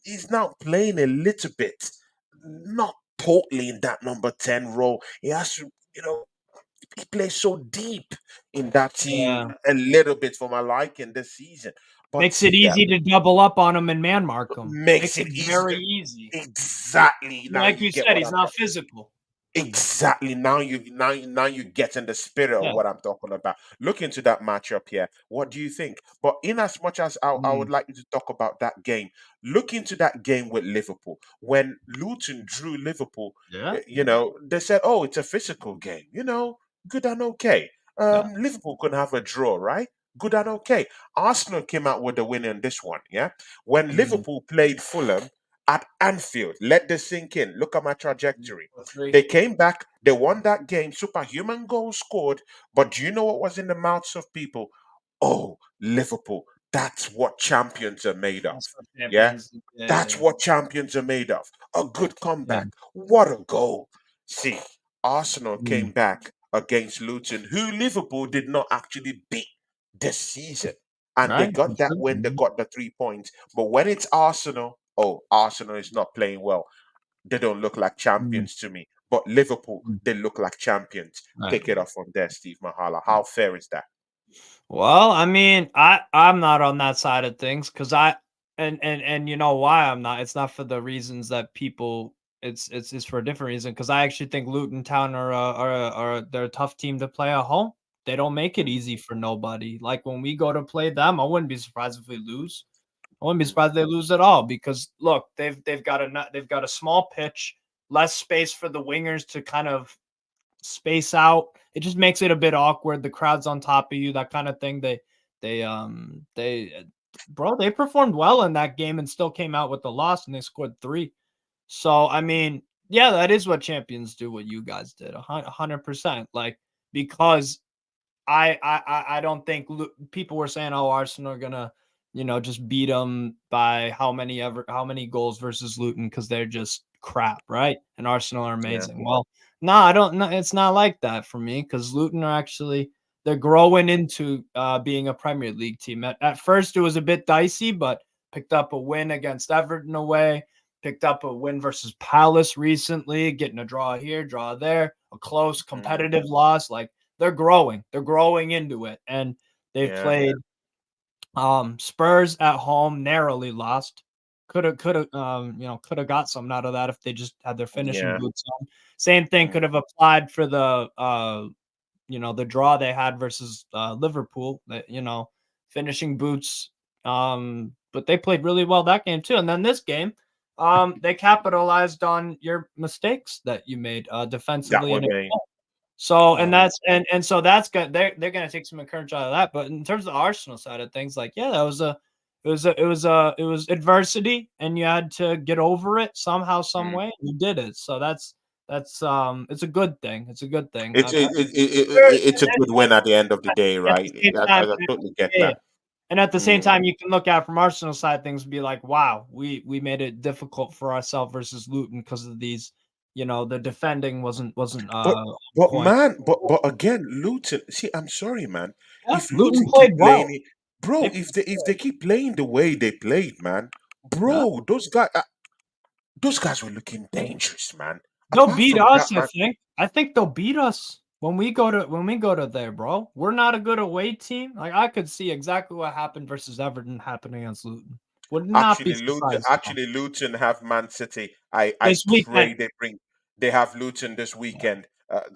Speaker 1: he's now playing a little bit, not totally in that number 10 role. He has to, he plays so deep in that team
Speaker 2: Yeah.
Speaker 1: a little bit for my liking this season. But
Speaker 2: Makes it
Speaker 1: see, yeah,
Speaker 2: easy to double up on him and man mark him.
Speaker 1: makes
Speaker 2: Makes
Speaker 1: it
Speaker 2: it
Speaker 1: easy
Speaker 2: very
Speaker 1: to
Speaker 2: easy.
Speaker 1: exactly now
Speaker 2: Like
Speaker 1: you
Speaker 2: you
Speaker 1: get
Speaker 2: said,
Speaker 1: what
Speaker 2: he's
Speaker 1: I'm
Speaker 2: not
Speaker 1: talking.
Speaker 2: physical.
Speaker 1: Exactly. Now you get in the spirit of
Speaker 2: Yeah.
Speaker 1: what I'm talking about. Look into that matchup here. What do you think? But in as much as I
Speaker 2: Mm,
Speaker 1: would like you to talk about that game, look into that game with Liverpool. When Luton drew Liverpool,
Speaker 2: yeah.
Speaker 1: they said, "Oh, it's a physical game." Good and okay.
Speaker 2: Yeah.
Speaker 1: Liverpool could have a draw, right? Good and okay. Arsenal came out with the win in this one. Yeah. When
Speaker 2: Mm,
Speaker 1: Liverpool played Fulham at Anfield, let this sink in. Look at my trajectory.
Speaker 2: for three.
Speaker 1: They came back, they won that game, superhuman goals scored. But do you know what was in the mouths of people? Oh, Liverpool, that's what champions are made of.
Speaker 2: That's what
Speaker 1: Yeah,
Speaker 2: champions. Yeah, yeah,
Speaker 1: that's
Speaker 2: yeah.
Speaker 1: what champions are made of. A good
Speaker 2: Yeah.
Speaker 1: comeback. What a goal. See, Arsenal came
Speaker 2: Mm,
Speaker 1: back against Luton, who Liverpool did not actually beat this season. And they
Speaker 2: right.
Speaker 1: got
Speaker 2: That's
Speaker 1: that
Speaker 2: good.
Speaker 1: win, they got the 3 points. But when it's Arsenal, oh, Arsenal is not playing well. They don't look like
Speaker 2: Mm,
Speaker 1: champions to me. But Liverpool,
Speaker 2: mm,
Speaker 1: they look like champions.
Speaker 2: right.
Speaker 1: Take it off from there, Steve Mahala. How fair is that?
Speaker 2: Well, I mean, I'm not on that side of things because and you know why I'm not. It's not for the reasons that people. It's for a different reason because I actually think Luton Town they're a tough team to play at home. They don't make it
Speaker 1: Mm,
Speaker 2: easy for nobody. Like when we go to play them, I wouldn't be surprised if we lose. I wouldn't be
Speaker 1: mm,
Speaker 2: surprised if they lose at all because look, they've got a small pitch, less space for the wingers to kind of space out. It just makes it a bit awkward. The crowd's on top of you, that kind of thing. Bro, they performed well in that game and still came out with the loss, and they scored three. So I mean, yeah, that is what champions do. What you guys did, 100%. Like because I don't think people were saying, "Oh, Arsenal are gonna, just beat them by how many goals versus Luton because they're just crap, right?" And Arsenal are
Speaker 1: yeah,
Speaker 2: amazing. Well, no, I don't. No, it's not like that for me because Luton are actually they're growing into being a Premier League team. At first, it was a bit dicey, but picked up a win against Everton away. Picked up a win versus Palace recently, getting a draw here, draw there, a close
Speaker 1: mm,
Speaker 2: competitive loss. Like they're growing. They're growing into it. And they've
Speaker 1: yeah,
Speaker 2: played Spurs at home, narrowly lost. Could have got something out of that if they just had their finishing
Speaker 1: yeah,
Speaker 2: boots on. Same thing
Speaker 1: mm,
Speaker 2: could have applied for the draw they had versus Liverpool. That finishing boots. But they played really well that game too. And then this game, they capitalized on your mistakes that you made
Speaker 1: that
Speaker 2: defensively
Speaker 1: were
Speaker 2: and
Speaker 1: game.
Speaker 2: so and
Speaker 1: Mm,
Speaker 2: that's and so that's good. They're gonna take some encouragement out of that. But in terms of the Arsenal side of things, like yeah, that was a it was adversity, and you had to get over it somehow, some
Speaker 1: mm.
Speaker 2: way. You did it, so that's it's a good thing. It's a good thing.
Speaker 1: It's a good win at the end of the day,
Speaker 2: At the
Speaker 1: right?
Speaker 2: same
Speaker 1: I
Speaker 2: time,
Speaker 1: totally get
Speaker 2: yeah, yeah.
Speaker 1: that.
Speaker 2: And at the same
Speaker 1: Mm.
Speaker 2: time, you can look at from Arsenal side things and be like, wow, we made it difficult for ourselves versus Luton because of these. The defending wasn't
Speaker 1: But
Speaker 2: on point.
Speaker 1: but again, Luton. See, I'm sorry, man.
Speaker 2: Yeah,
Speaker 1: If
Speaker 2: Luton
Speaker 1: Luton keep
Speaker 2: played
Speaker 1: playing
Speaker 2: well.
Speaker 1: it,
Speaker 2: They
Speaker 1: bro,
Speaker 2: played
Speaker 1: if they keep playing the way they played, man,
Speaker 2: yeah.
Speaker 1: bro, those guys were looking dangerous, man.
Speaker 2: They'll
Speaker 1: Apart
Speaker 2: beat
Speaker 1: from that,
Speaker 2: us, I
Speaker 1: man,
Speaker 2: think. I think they'll beat us when we go to there, bro. We're not a good away team. Like I could see exactly what happened versus Everton happening against Luton. Would not be surprised at all.
Speaker 1: Actually, Luton have Man City. I
Speaker 2: This weekend.
Speaker 1: pray they have Luton this weekend,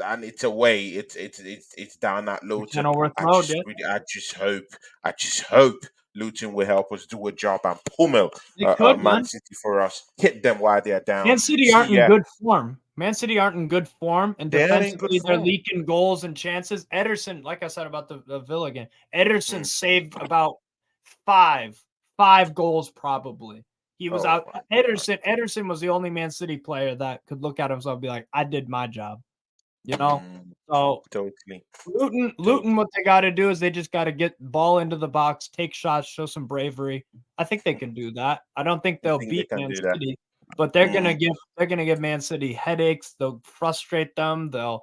Speaker 1: and it's away. It's down at
Speaker 2: The
Speaker 1: Luton.
Speaker 2: Kenilworth Road, yeah.
Speaker 1: I just hope Luton will help us do a job and pummel
Speaker 2: They could,
Speaker 1: Man
Speaker 2: man.
Speaker 1: City for us. Hit them while they're
Speaker 2: Man
Speaker 1: down.
Speaker 2: City
Speaker 1: See,
Speaker 2: aren't in
Speaker 1: yeah,
Speaker 2: good form. Man City aren't in good form, and
Speaker 1: they are in good
Speaker 2: defensively, they're
Speaker 1: form.
Speaker 2: leaking goals and chances. Ederson, like I said about the Villa game, Ederson
Speaker 1: Mm.
Speaker 2: saved about five, five goals probably. He was
Speaker 1: Oh
Speaker 2: out.
Speaker 1: my God.
Speaker 2: Ederson was the only Man City player that could look at himself and be like, "I did my job," you know.
Speaker 1: Mm,
Speaker 2: So
Speaker 1: totally,
Speaker 2: Luton,
Speaker 1: totally.
Speaker 2: what they got to do is they just got to get ball into the box, take shots, show some bravery. I think they can do that. I don't think
Speaker 1: I
Speaker 2: they'll
Speaker 1: think they
Speaker 2: beat
Speaker 1: can
Speaker 2: Man
Speaker 1: do that.
Speaker 2: City, but
Speaker 1: Mm.
Speaker 2: they're gonna give Man City headaches. They'll frustrate them. They'll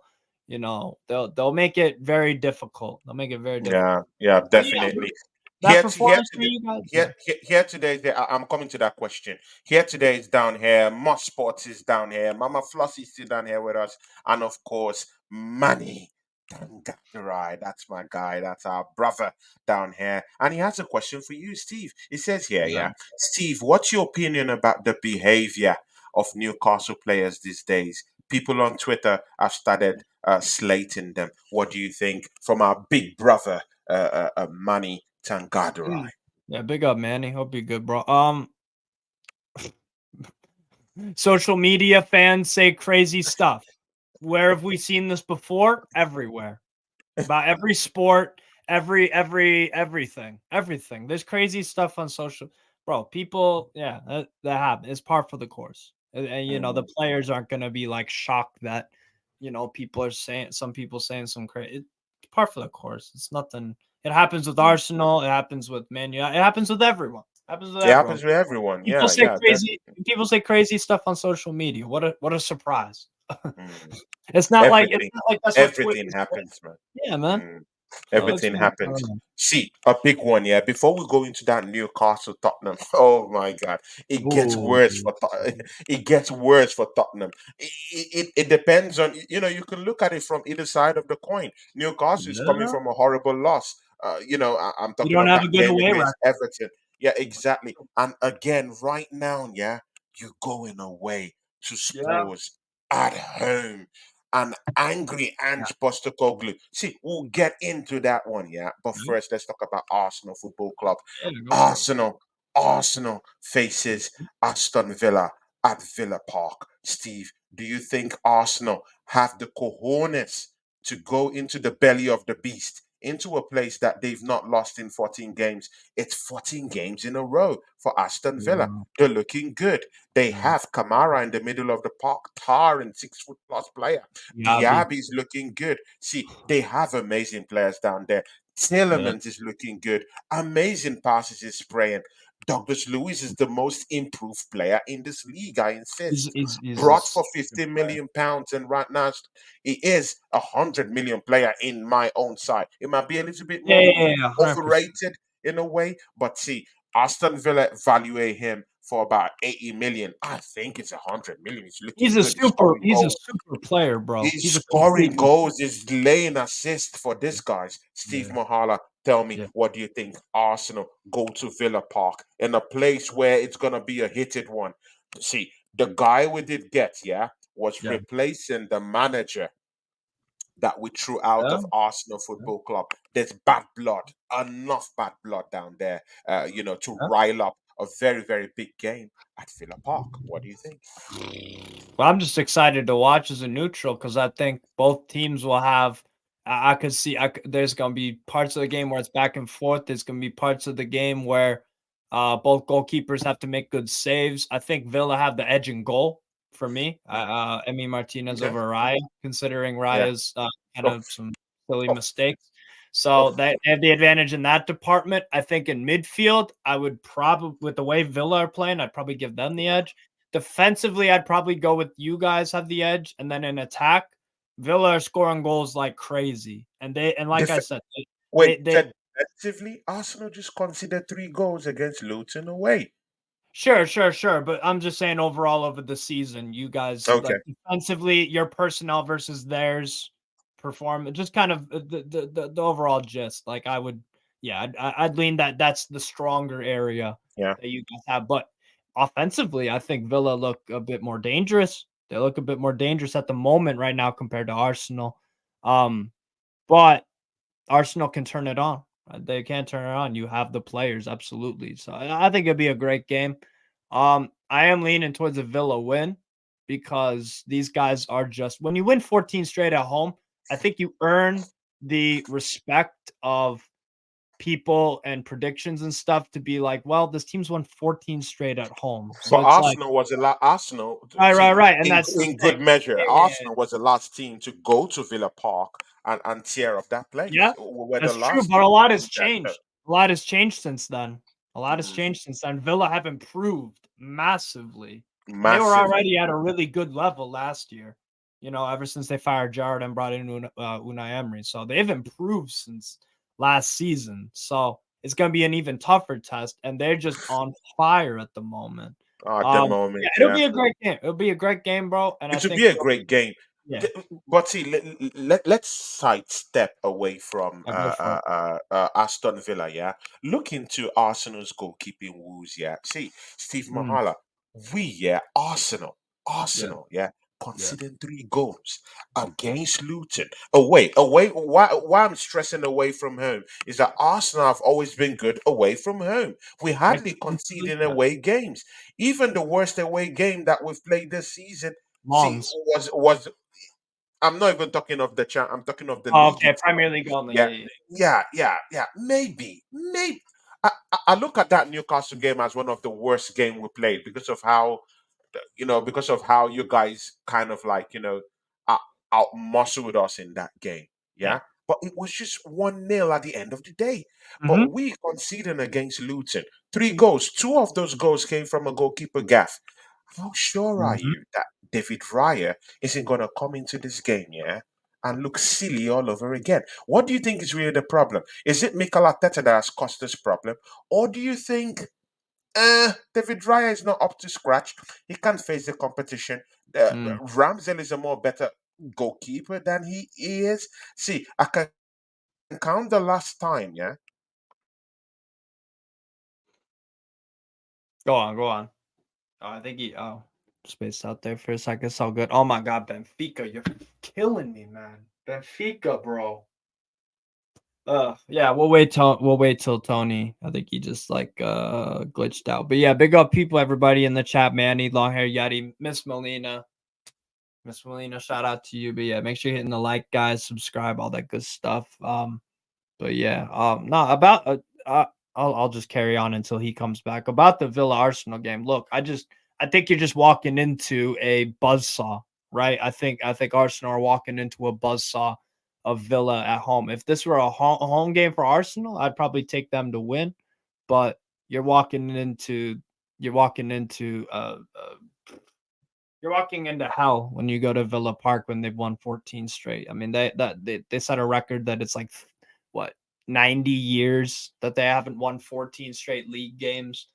Speaker 2: make it very difficult. They'll make it very
Speaker 1: Yeah,
Speaker 2: difficult.
Speaker 1: yeah,
Speaker 2: But yeah,
Speaker 1: definitely.
Speaker 2: that
Speaker 1: Here
Speaker 2: performance for
Speaker 1: today,
Speaker 2: you guys, yeah,
Speaker 1: here today. I'm coming to that question. Here today is down here. Moss Sports is down here. Mama Flossie is still down here with us, and of course, Manny Tangatirai. That's my guy. That's our brother down here, and he has a question for you, Steve. It says here,
Speaker 2: yeah.
Speaker 1: yeah, Steve, what's your opinion about the behavior of Newcastle players these days? people on Twitter have started slating them. What do you think from our big brother, Manny Tangadarai?
Speaker 2: Yeah, big up, Manny. Hope you're good, bro. Social media fans say crazy stuff. Where have we seen this before? Everywhere. About every sport, everything. There's crazy stuff on social, bro. People, yeah, that happens. It's par for the course, and the
Speaker 1: Mm.
Speaker 2: players aren't gonna be like shocked that people are saying some people saying some crazy. It's par for the course. It's nothing. It happens with
Speaker 1: Mm.
Speaker 2: Arsenal. It happens with Man United. It happens with everyone. It happens with
Speaker 1: It
Speaker 2: everyone.
Speaker 1: happens with everyone.
Speaker 2: People
Speaker 1: Yeah,
Speaker 2: say
Speaker 1: yeah,
Speaker 2: crazy.
Speaker 1: definitely.
Speaker 2: People say crazy stuff on social media. What a surprise!
Speaker 1: Mm.
Speaker 2: It's not like
Speaker 1: Everything,
Speaker 2: that's what Twitter
Speaker 1: everything
Speaker 2: is for.
Speaker 1: happens, man.
Speaker 2: Yeah, man.
Speaker 1: Mm.
Speaker 2: So it's
Speaker 1: Everything
Speaker 2: fine. I
Speaker 1: happens.
Speaker 2: don't know.
Speaker 1: See, a big one, yeah. Before we go into that Newcastle Tottenham, oh my God, it gets
Speaker 2: Ooh,
Speaker 1: worse for it gets worse for Tottenham. It depends on you can look at it from either side of the coin. Newcastle is coming
Speaker 2: yeah.
Speaker 1: from a horrible loss. I'm
Speaker 2: You
Speaker 1: talking
Speaker 2: don't
Speaker 1: of
Speaker 2: have a
Speaker 1: that
Speaker 2: good
Speaker 1: game
Speaker 2: away
Speaker 1: against
Speaker 2: record.
Speaker 1: Everton. Yeah, exactly. And again, right now, yeah, you're going away to
Speaker 2: Yeah.
Speaker 1: Spurs at home. An angry
Speaker 2: Yeah.
Speaker 1: Ange Postecoglou. See, we'll get into that one, yeah. But
Speaker 2: Yeah.
Speaker 1: first, let's talk about Arsenal Football Club.
Speaker 2: Yeah, go for it.
Speaker 1: Arsenal, Arsenal faces Aston Villa at Villa Park. Steve, do you think Arsenal have the cojones to go into the belly of the beast, into a place that they've not lost in 14 games? It's 14 games in a row for Aston Villa.
Speaker 2: Yeah.
Speaker 1: They're looking good. They
Speaker 2: Yeah.
Speaker 1: have Kamara in the middle of the park, towering 6 foot plus player.
Speaker 2: Yabi.
Speaker 1: Diaby's looking good. See, they have amazing players down there.
Speaker 2: Yeah.
Speaker 1: Tillemans is looking good. Amazing passes is spraying. Douglas Lewis is the most improved player in this league, I
Speaker 2: He's
Speaker 1: insist.
Speaker 2: he's he's a
Speaker 1: Brought for
Speaker 2: good
Speaker 1: 50
Speaker 2: player.
Speaker 1: million pounds, and right now he is 100 million player in my own side. It might be a little bit
Speaker 2: Yeah,
Speaker 1: more
Speaker 2: yeah, yeah, 100%.
Speaker 1: overrated in a way, but see, Aston Villa value him for about 80 million. I think it's 100 million. It's looking good.
Speaker 2: He's a super player, bro.
Speaker 1: He's
Speaker 2: He's a
Speaker 1: scoring
Speaker 2: completely
Speaker 1: goals. He's laying assists for this guys. Steve
Speaker 2: yeah,
Speaker 1: Mahala, tell me,
Speaker 2: yeah,
Speaker 1: what do you think? Arsenal go to Villa Park in a place where it's gonna be a hitted one. See, the guy we did get, yeah, was
Speaker 2: yeah,
Speaker 1: replacing the manager that we threw out
Speaker 2: yeah,
Speaker 1: of Arsenal Football Club. There's bad blood, enough bad blood down there, to
Speaker 2: yeah.
Speaker 1: rile up a very, very big game at Villa Park. What do you think?
Speaker 2: Well, I'm just excited to watch as a neutral because I think both teams will have. I could see. There's gonna be parts of the game where it's back and forth. There's gonna be parts of the game where both goalkeepers have to make good saves. I think Villa have the edge in goal for me. Emi Martinez
Speaker 1: Okay.
Speaker 2: over Raya, considering
Speaker 1: Yeah.
Speaker 2: Raya's had
Speaker 1: Oh,
Speaker 2: some silly
Speaker 1: oh,
Speaker 2: mistakes.
Speaker 1: oh.
Speaker 2: So they have the advantage in that department. I think in midfield, I would probably, with the way Villa are playing, I'd probably give them the edge. Defensively, I'd probably go with you guys have the edge, and then in attack, Villa are scoring goals like crazy, and like I
Speaker 1: Def-
Speaker 2: said,
Speaker 1: Wait,
Speaker 2: they
Speaker 1: said defensively, Arsenal just conceded 3 goals against Luton away.
Speaker 2: sure, but I'm just saying overall over the season, you guys
Speaker 1: Okay.
Speaker 2: like defensively, your personnel versus theirs perform just kind of the overall gist. Like I would, yeah, I'd lean that's the stronger area
Speaker 1: Yeah.
Speaker 2: that you guys have, but offensively, I think Villa look a bit more dangerous. They look a bit more dangerous at the moment right now compared to Arsenal. Um, but Arsenal can turn it on. They can turn it on. You have the players, absolutely. So I think it'd be a great game. I am leaning towards a Villa win because these guys are just when you win 14 straight at home, I think you earn the respect of people and predictions and stuff to be like, well, this team's won 14 straight at home.
Speaker 1: But
Speaker 2: So it's like,
Speaker 1: Arsenal was a lot. Arsenal, see,
Speaker 2: right. And
Speaker 1: in
Speaker 2: that's the
Speaker 1: in
Speaker 2: thing.
Speaker 1: good measure,
Speaker 2: Yeah.
Speaker 1: Arsenal was the last team to go to Villa Park and tear up that place.
Speaker 2: Yeah,
Speaker 1: We were the
Speaker 2: that's true,
Speaker 1: last
Speaker 2: but
Speaker 1: team
Speaker 2: a
Speaker 1: to
Speaker 2: lot
Speaker 1: do
Speaker 2: has
Speaker 1: that.
Speaker 2: changed. A lot has changed since then. A lot has
Speaker 1: Mhm.
Speaker 2: changed since then. Villa have improved massively, and they were
Speaker 1: Massively.
Speaker 2: already at a really good level last year. Ever since they fired Jared and brought in Unai Emery, so they've improved since last season. So it's going to be an even tougher test, and they're just on fire at the moment.
Speaker 1: At the
Speaker 2: Yeah,
Speaker 1: moment,
Speaker 2: it'll
Speaker 1: yeah.
Speaker 2: be a great game. It'll be a great game, bro. And I
Speaker 1: It would
Speaker 2: think,
Speaker 1: be a great game.
Speaker 2: yeah,
Speaker 1: D- But see, let's sidestep away from
Speaker 2: I go for it.
Speaker 1: Aston Villa, yeah. Look into Arsenal's goalkeeping woes, yeah. See, Steve
Speaker 2: Mm,
Speaker 1: Mahala, yeah,
Speaker 2: yeah,
Speaker 1: Arsenal, yeah.
Speaker 2: Yeah.
Speaker 1: conceding 3 goals against Luton. Away. Why I'm stressing away from home is that Arsenal have always been good away from home. We hardly
Speaker 2: Defensively,
Speaker 1: conceding
Speaker 2: yeah.
Speaker 1: away games. Even the worst away game that we've played this season, see,
Speaker 2: Longs.
Speaker 1: was I'm not even talking of the champ. I'm talking of the
Speaker 2: Oh,
Speaker 1: league
Speaker 2: okay,
Speaker 1: itself.
Speaker 2: Premier League only.
Speaker 1: Yeah,
Speaker 2: Yeah, yeah.
Speaker 1: yeah. Maybe. I look at that Newcastle game as one of the worst game we played because of how, because of how you guys kind of like, out, out muscled us in that game.
Speaker 2: Yeah.
Speaker 1: Yeah. But it was just 1-0 at the end of the day. But
Speaker 2: Mm-hmm.
Speaker 1: we conceded against Luton. 3 goals. Two of those goals came from a goalkeeper gaff. How sure are
Speaker 2: Mm-hmm.
Speaker 1: you that David Raya isn't going to come into this game, yeah, and look silly all over again? What do you think is really the problem? Is it Mikel Arteta that has caused this problem? Or do you think David Raya is not up to scratch? He can't face the competition.
Speaker 2: Mm.
Speaker 1: Ramsdale is a more better goalkeeper than he is. See, I can count the last time, yeah.
Speaker 2: Go on, go on. Oh, I think he spaced out there for a second. It's all good. Oh my god, Benfica, you're killing me, man. Benfica, bro. Yeah, we'll wait till Tony. I think he just like glitched out. But yeah, big up people, everybody in the chat, man. Need long hair Yeti, Miss Melina. Miss Melina, shout out to you. But yeah, make sure you're hitting the like, guys, subscribe, all that good stuff. But yeah, no, about I'll just carry on until he comes back. About the Villa Arsenal game. Look, I think you're just walking into a buzzsaw, right? I think Arsenal are walking into a buzzsaw of Villa at home. If this were a home game for Arsenal, I'd probably take them to win. But you're walking into you're walking into you're walking into hell when you go to Villa Park when they've won 14 straight. I mean, they set a record that it's like what 90 years that they haven't won 14 straight league games.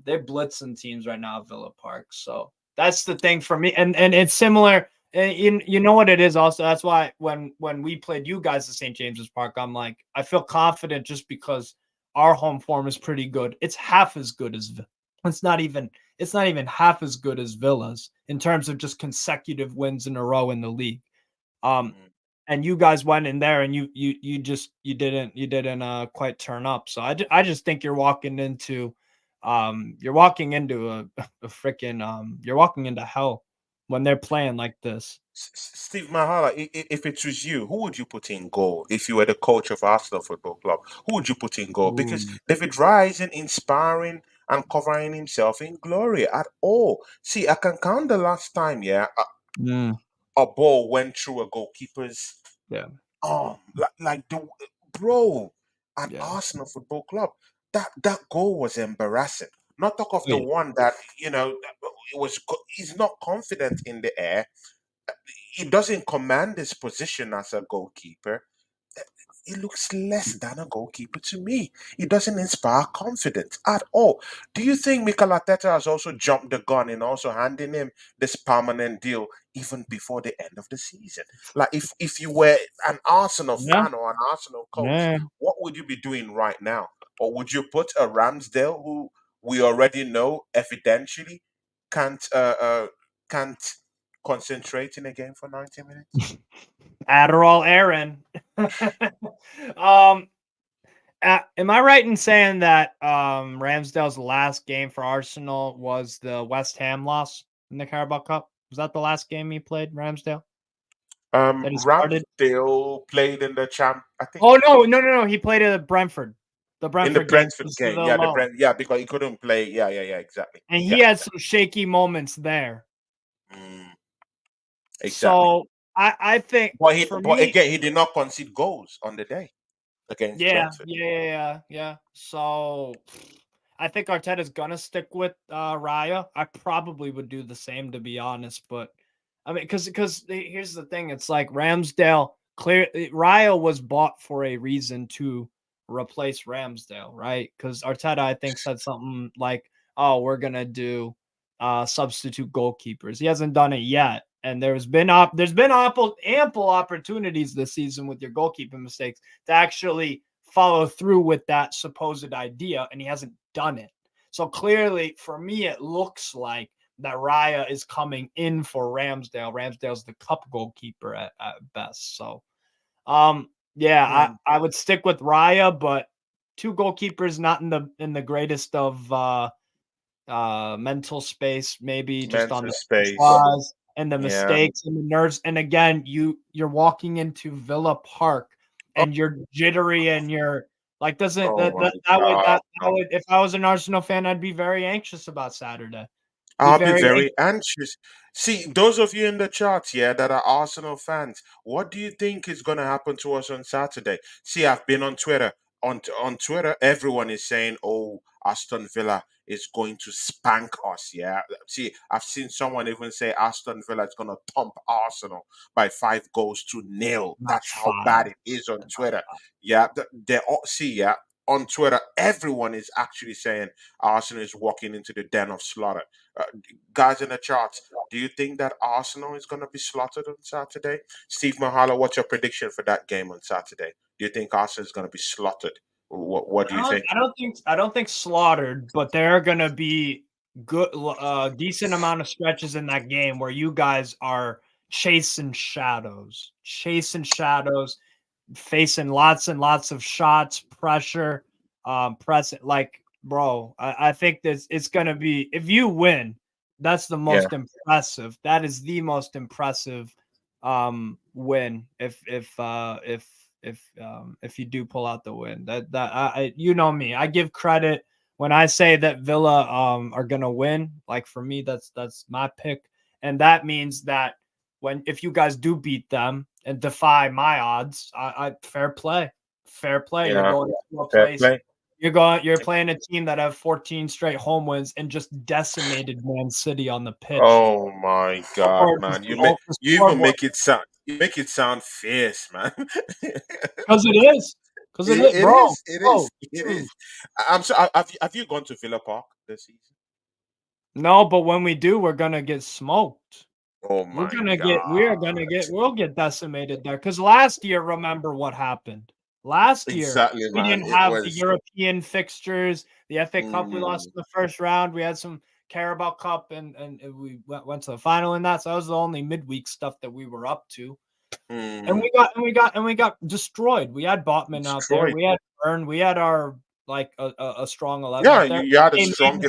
Speaker 2: They're blitzing teams right now at Villa Park. So that's the thing for me. And it's similar. And you know what it is also. That's why when we played you guys at St. James's Park, I'm like, I feel confident just because our home form is pretty good. It's half as good as it's not even half as good as Villa's in terms of just consecutive wins in a row in the league. Um,
Speaker 1: Mm.
Speaker 2: and you guys went in there and you didn't quite turn up. So I just think you're walking into a freaking you're walking into hell when they're playing like this.
Speaker 1: Steve Mahala, if it was you, who would you put in goal if you were the coach of Arsenal Football Club? Who would you put in goal? Because
Speaker 2: Ooh.
Speaker 1: David Raya isn't inspiring and covering himself in glory at all. See, I can count the last time, yeah,
Speaker 2: Mm,
Speaker 1: a ball went through a goalkeeper's
Speaker 2: yeah,
Speaker 1: arm, like the bro at
Speaker 2: yeah.
Speaker 1: Arsenal Football Club. That goal was embarrassing. Not talk of
Speaker 2: Oh,
Speaker 1: the
Speaker 2: yeah.
Speaker 1: one that he's not confident in the air. He doesn't command his position as a goalkeeper. He looks less than a goalkeeper to me. He doesn't inspire confidence at all. Do you think Mikel Arteta has also jumped the gun in also handing him this permanent deal even before the end of the season? Like if you were an Arsenal
Speaker 2: Yeah,
Speaker 1: fan or an Arsenal coach,
Speaker 2: yeah.
Speaker 1: what would you be doing right now? Or would you put a Ramsdale who we already know evidentially can't can't concentrate in a game for 90 minutes?
Speaker 2: Adderall Aaron. um am I right in saying that Ramsdale's last game for Arsenal was the West Ham loss in the Carabao Cup? Was that the last game he played, Ramsdale? That he started?
Speaker 1: Ramsdale played in the champ. I think
Speaker 2: Oh no. He played at Brentford. The
Speaker 1: in the
Speaker 2: Brentford game
Speaker 1: Brentford
Speaker 2: was the
Speaker 1: game. Yeah, the
Speaker 2: loan.
Speaker 1: Brent. Yeah, because he couldn't play. Yeah, exactly.
Speaker 2: And he
Speaker 1: Yeah,
Speaker 2: had some shaky moments there.
Speaker 1: mm, exactly.
Speaker 2: So I think for
Speaker 1: But
Speaker 2: me,
Speaker 1: again, he did not concede goals on the day against
Speaker 2: yeah,
Speaker 1: Brentford.
Speaker 2: yeah. So I think Arteta's gonna stick with Raya. I probably would do the same to be honest, but I mean, because here's the thing: it's like Ramsdale. Raya was bought for a reason to replace Ramsdale, right? Because Arteta, I think, said something like, "Oh, we're gonna do substitute goalkeepers." He hasn't done it yet, and there's been ample opportunities this season with your goalkeeping mistakes to actually follow through with that supposed idea, and he hasn't done it. So clearly, for me, it looks like that Raya is coming in for Ramsdale. Ramsdale's the cup goalkeeper at best. So, yeah,
Speaker 1: Mm,
Speaker 2: I would stick with Raya, but two goalkeepers not in the greatest of mental space, maybe just on
Speaker 1: mental
Speaker 2: the
Speaker 1: space.
Speaker 2: flaws and the
Speaker 1: Yeah.
Speaker 2: mistakes and the nerves. And again, you're walking into Villa Park
Speaker 1: Oh,
Speaker 2: and you're jittery and you're like doesn't
Speaker 1: oh
Speaker 2: that
Speaker 1: my
Speaker 2: that, that would
Speaker 1: God.
Speaker 2: that would if I was an Arsenal fan, I'd be very anxious about Saturday. Be
Speaker 1: I'll be
Speaker 2: very
Speaker 1: very anxious. See, those of you in the chat, yeah, that are Arsenal fans, what do you think is going to happen to us on Saturday? See, I've been on Twitter. On Twitter, everyone is saying, "Oh, Aston Villa is going to spank us." Yeah. See, I've seen someone even say Aston Villa is going to thump Arsenal by 5 goals to 0.
Speaker 2: not
Speaker 1: That's how
Speaker 2: five.
Speaker 1: bad it is on Twitter. Yeah. They all see. Yeah. On Twitter, everyone is actually saying Arsenal is walking into the den of slaughter. Uh, Guys in the charts, do you think that Arsenal is going to be slaughtered on Saturday? Steve Mahala, what's your prediction for that game on Saturday? Do you think Arsenal is going to be slaughtered? What do you think?
Speaker 2: I don't think slaughtered, but there are gonna be good decent amount of stretches in that game where you guys are chasing shadows, facing lots and lots of shots, pressure, pressing like bro. I think this it's gonna be if you win, that's the
Speaker 1: Yeah,
Speaker 2: most impressive. That is the most impressive win if you do pull out the win. That you know me. I give credit when I say that Villa are gonna win. Like for me, that's my pick, and that means that when if you guys do beat them and defy my odds, I fair play, fair play. You're
Speaker 1: yeah,
Speaker 2: going to a
Speaker 1: fair
Speaker 2: place.
Speaker 1: play.
Speaker 2: You're playing a team that have 14 straight home wins and just decimated Man City on the pitch
Speaker 1: Oh my God,
Speaker 2: or
Speaker 1: man!
Speaker 2: just off the
Speaker 1: You even
Speaker 2: scoreboard.
Speaker 1: make it sound fierce, man.
Speaker 2: 'Cause it is. 'Cause it is,
Speaker 1: It
Speaker 2: bro,
Speaker 1: is. It
Speaker 2: bro,
Speaker 1: is. It
Speaker 2: dude.
Speaker 1: is. I'm so. Have you gone to Villa Park this season?
Speaker 2: No, but when we do, we're gonna get smoked.
Speaker 1: Oh
Speaker 2: We're
Speaker 1: my
Speaker 2: gonna get we're
Speaker 1: God!
Speaker 2: gonna get we'll get decimated there. Cause last year, remember what happened. Last year,
Speaker 1: Exactly,
Speaker 2: we
Speaker 1: man.
Speaker 2: didn't
Speaker 1: It
Speaker 2: have the
Speaker 1: was.
Speaker 2: European fixtures, the FA Cup we lost
Speaker 1: Mm,
Speaker 2: in the first round, we had some Carabao Cup and we went to the final in that, so that was the only midweek stuff that we were up to. And
Speaker 1: mm,
Speaker 2: we got destroyed. We had Botman out there.
Speaker 1: destroyed.
Speaker 2: We had Byrne. We had our like a strong 11
Speaker 1: Yeah,
Speaker 2: out
Speaker 1: you,
Speaker 2: there.
Speaker 1: you had a
Speaker 2: They
Speaker 1: strong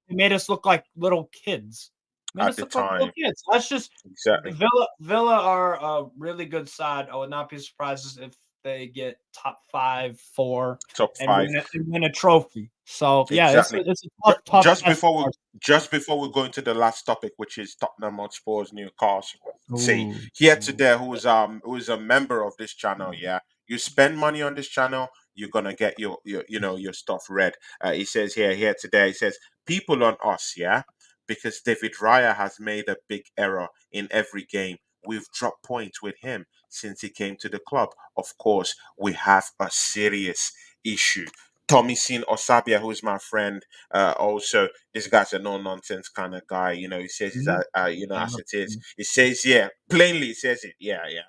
Speaker 2: made us look
Speaker 1: 11
Speaker 2: like little kids. Made
Speaker 1: at
Speaker 2: us
Speaker 1: the
Speaker 2: look like little
Speaker 1: time.
Speaker 2: kids. That's just
Speaker 1: Exactly.
Speaker 2: Villa are a really good side. I would not be surprised if they get top 5, 4,
Speaker 1: Top
Speaker 2: and
Speaker 1: five.
Speaker 2: win a trophy. So yeah,
Speaker 1: Exactly.
Speaker 2: it's a
Speaker 1: Ju-
Speaker 2: tough
Speaker 1: Just
Speaker 2: test
Speaker 1: before we
Speaker 2: for us.
Speaker 1: just before we go into the last topic, which is Tottenham Hotspur's Newcastle. See,
Speaker 2: Ooh.
Speaker 1: here today, who's a member of this channel, yeah. You spend money on this channel, you're gonna get your stuff read. He says here today, he says, people on us, yeah, because David Raya has made a big error in every game. We've dropped points with him since he came to the club. Of course, we have a serious issue. Tommy Sin Osabia, who's my friend, also this guy's a no nonsense kind of guy. He says he's
Speaker 2: Mhm.
Speaker 1: as it is. He says, yeah, plainly he says it. Yeah, yeah.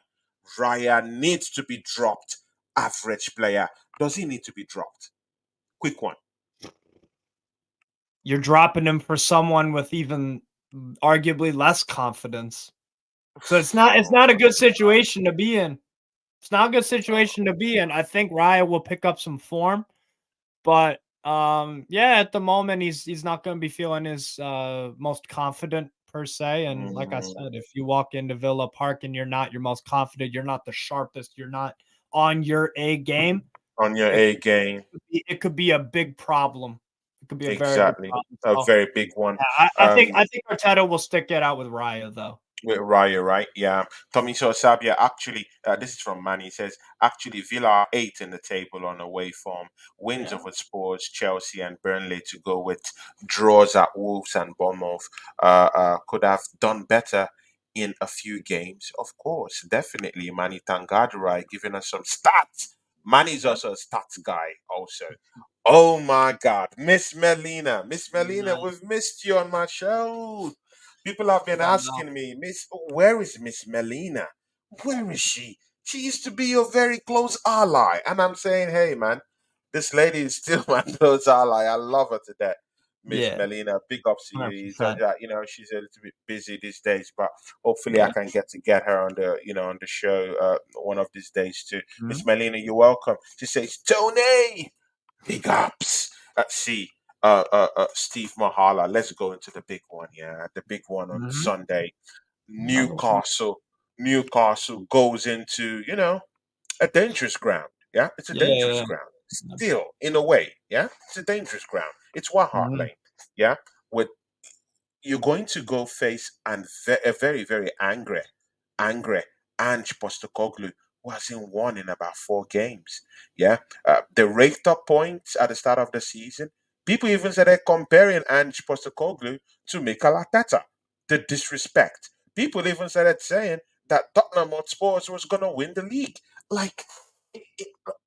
Speaker 1: Raya needs to be dropped. Average player. Does he need to be dropped? Quick one.
Speaker 2: You're dropping him for someone with even arguably less confidence. So it's
Speaker 1: Oh
Speaker 2: not a
Speaker 1: my
Speaker 2: good
Speaker 1: God.
Speaker 2: situation to be in. It's not a good situation to be in. I think Raya will pick up some form, but yeah, at the moment he's not going to be feeling his most confident per se. And like I
Speaker 1: Mm,
Speaker 2: said, if you walk into Villa Park and you're not your most confident, you're not the sharpest, you're not on your A game,
Speaker 1: on your
Speaker 2: it
Speaker 1: A game.
Speaker 2: it could be a big problem. It could be a very big
Speaker 1: Exactly.
Speaker 2: problem.
Speaker 1: A
Speaker 2: So
Speaker 1: very big one.
Speaker 2: yeah,
Speaker 1: Um,
Speaker 2: I think Arteta will stick it out with Raya though.
Speaker 1: with Raya, right? Yeah. Tommy Sabia actually, this is from Manny. He says, actually, Villa are 8 in the table on away form. Wins
Speaker 2: Yeah.
Speaker 1: over Spurs, Chelsea, and Burnley to go with draws at Wolves and Bournemouth. Could have done better in a few games. Of course, definitely. Manny Tangadarai giving us some stats. Manny's also a stats guy, also. Oh my God, Miss Melina, Miss Melina,
Speaker 2: Nah,
Speaker 1: we've missed you on my show. People have been
Speaker 2: I know.
Speaker 1: asking me, where is Miss Melina? Where is she? She used to be your very close ally, and I'm saying, hey, man, this lady is still my close ally. I love her to death. Miss
Speaker 2: Yeah,
Speaker 1: Melina. Big ups to you. It's just
Speaker 2: 100%.
Speaker 1: that, she's a little bit busy these days, but hopefully I
Speaker 2: Yeah.
Speaker 1: can get her on the show one of these days too. Miss
Speaker 2: Mhm.
Speaker 1: Melina, you're welcome. She says, Tony, big ups. Let's see. Steve Mahala. Let's go into the big one. Yeah, the big one on
Speaker 2: Mhm.
Speaker 1: Sunday.
Speaker 2: Number one.
Speaker 1: Newcastle goes into a dangerous ground. Yeah, it's a
Speaker 2: Yeah,
Speaker 1: dangerous
Speaker 2: yeah,
Speaker 1: ground.
Speaker 2: yeah.
Speaker 1: Still, in a way, yeah, it's a dangerous ground. It's White Hart
Speaker 2: Mhm.
Speaker 1: Lane. Yeah, with you're going to go face a very, very angry Ange Postecoglou, who hasn't won in about 4 games. Yeah, they raked up points at the start of the season. People even said they're comparing Ange Postecoglou to Mikel Arteta. The disrespect. People even started saying that Tottenham Hotspurs was going to win the league. Like,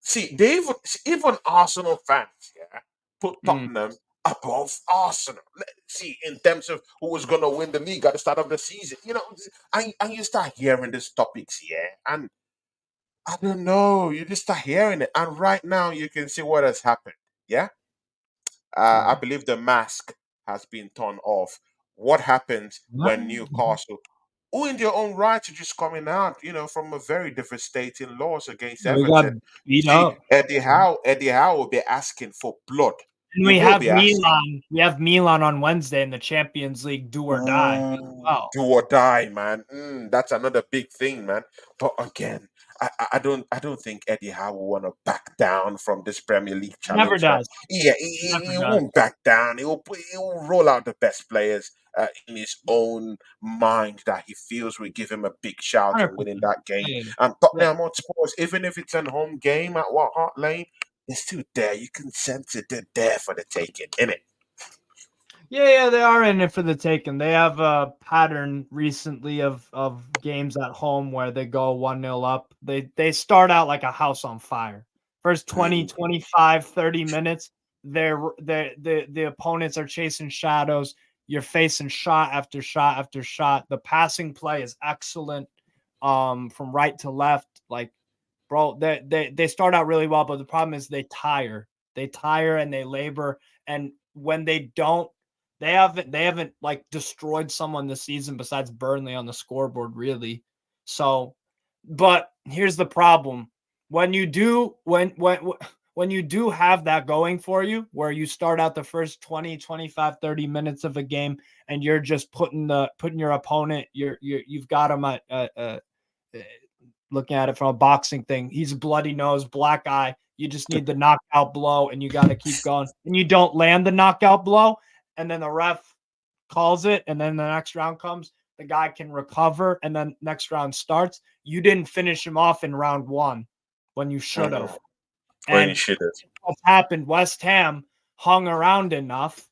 Speaker 1: see, they even Arsenal fans, yeah, put
Speaker 2: Mm.
Speaker 1: Tottenham above Arsenal. See, in terms of who was going to win the league at the start of the season, and you start hearing these topics here, and I don't know, you just start hearing it, and right now you can see what has happened. Yeah, I
Speaker 2: Yeah.
Speaker 1: believe the mask has been torn off. What happens when
Speaker 2: Mhm.
Speaker 1: Newcastle, who in their own right are just coming out, from a very devastating loss against
Speaker 2: We got
Speaker 1: Everton?
Speaker 2: beat
Speaker 1: See,
Speaker 2: up.
Speaker 1: Eddie Howe will be asking for blood.
Speaker 2: And
Speaker 1: He
Speaker 2: we
Speaker 1: will
Speaker 2: have
Speaker 1: be asking.
Speaker 2: Milan. We have Milan on Wednesday in the Champions League, do or die as
Speaker 1: Ooh,
Speaker 2: well.
Speaker 1: do or die, man. That's another big thing, man. But again, I don't think Eddie Howe will want to back down from this Premier League
Speaker 2: Never
Speaker 1: challenge, man.
Speaker 2: does.
Speaker 1: Yeah,
Speaker 2: Never
Speaker 1: he
Speaker 2: does.
Speaker 1: won't back down. He will roll out the best players in his own mind that he feels will give him a big shout in winning
Speaker 2: 100%.
Speaker 1: that game.
Speaker 2: Yeah,
Speaker 1: And
Speaker 2: yeah.
Speaker 1: Tottenham Hotspur, even if it's a home game at White Hart Lane, they're still there. You can sense it. They're there for the taking, innit?
Speaker 2: Yeah, yeah, they are in it for the taking. They have a pattern recently of games at home where they go 1-0 up. They start out like a house on fire. First 20,
Speaker 1: Mm.
Speaker 2: 25, 30 minutes, the opponents are chasing shadows. You're facing shot after shot after shot. The passing play is excellent from right to left. Like, bro, they start out really well, but the problem is they tire. They tire and they labor. And when they don't, they haven't like destroyed someone this season besides Burnley on the scoreboard, really. So, but here's the problem. When you do when you do have that going for you, where you start out the first 20, 25, 30 minutes of a game and you're just putting your opponent, you've got him at looking at it from a boxing thing. He's bloody nose, black eye. You just need the knockout blow and you got to keep going. And you don't land the knockout blow, and then the ref calls it, and then the next round comes. The guy can recover, and then next round starts. You didn't finish him off in round one when you should have.
Speaker 1: Mm. When you
Speaker 2: And
Speaker 1: should have.
Speaker 2: what happened? West Ham hung around enough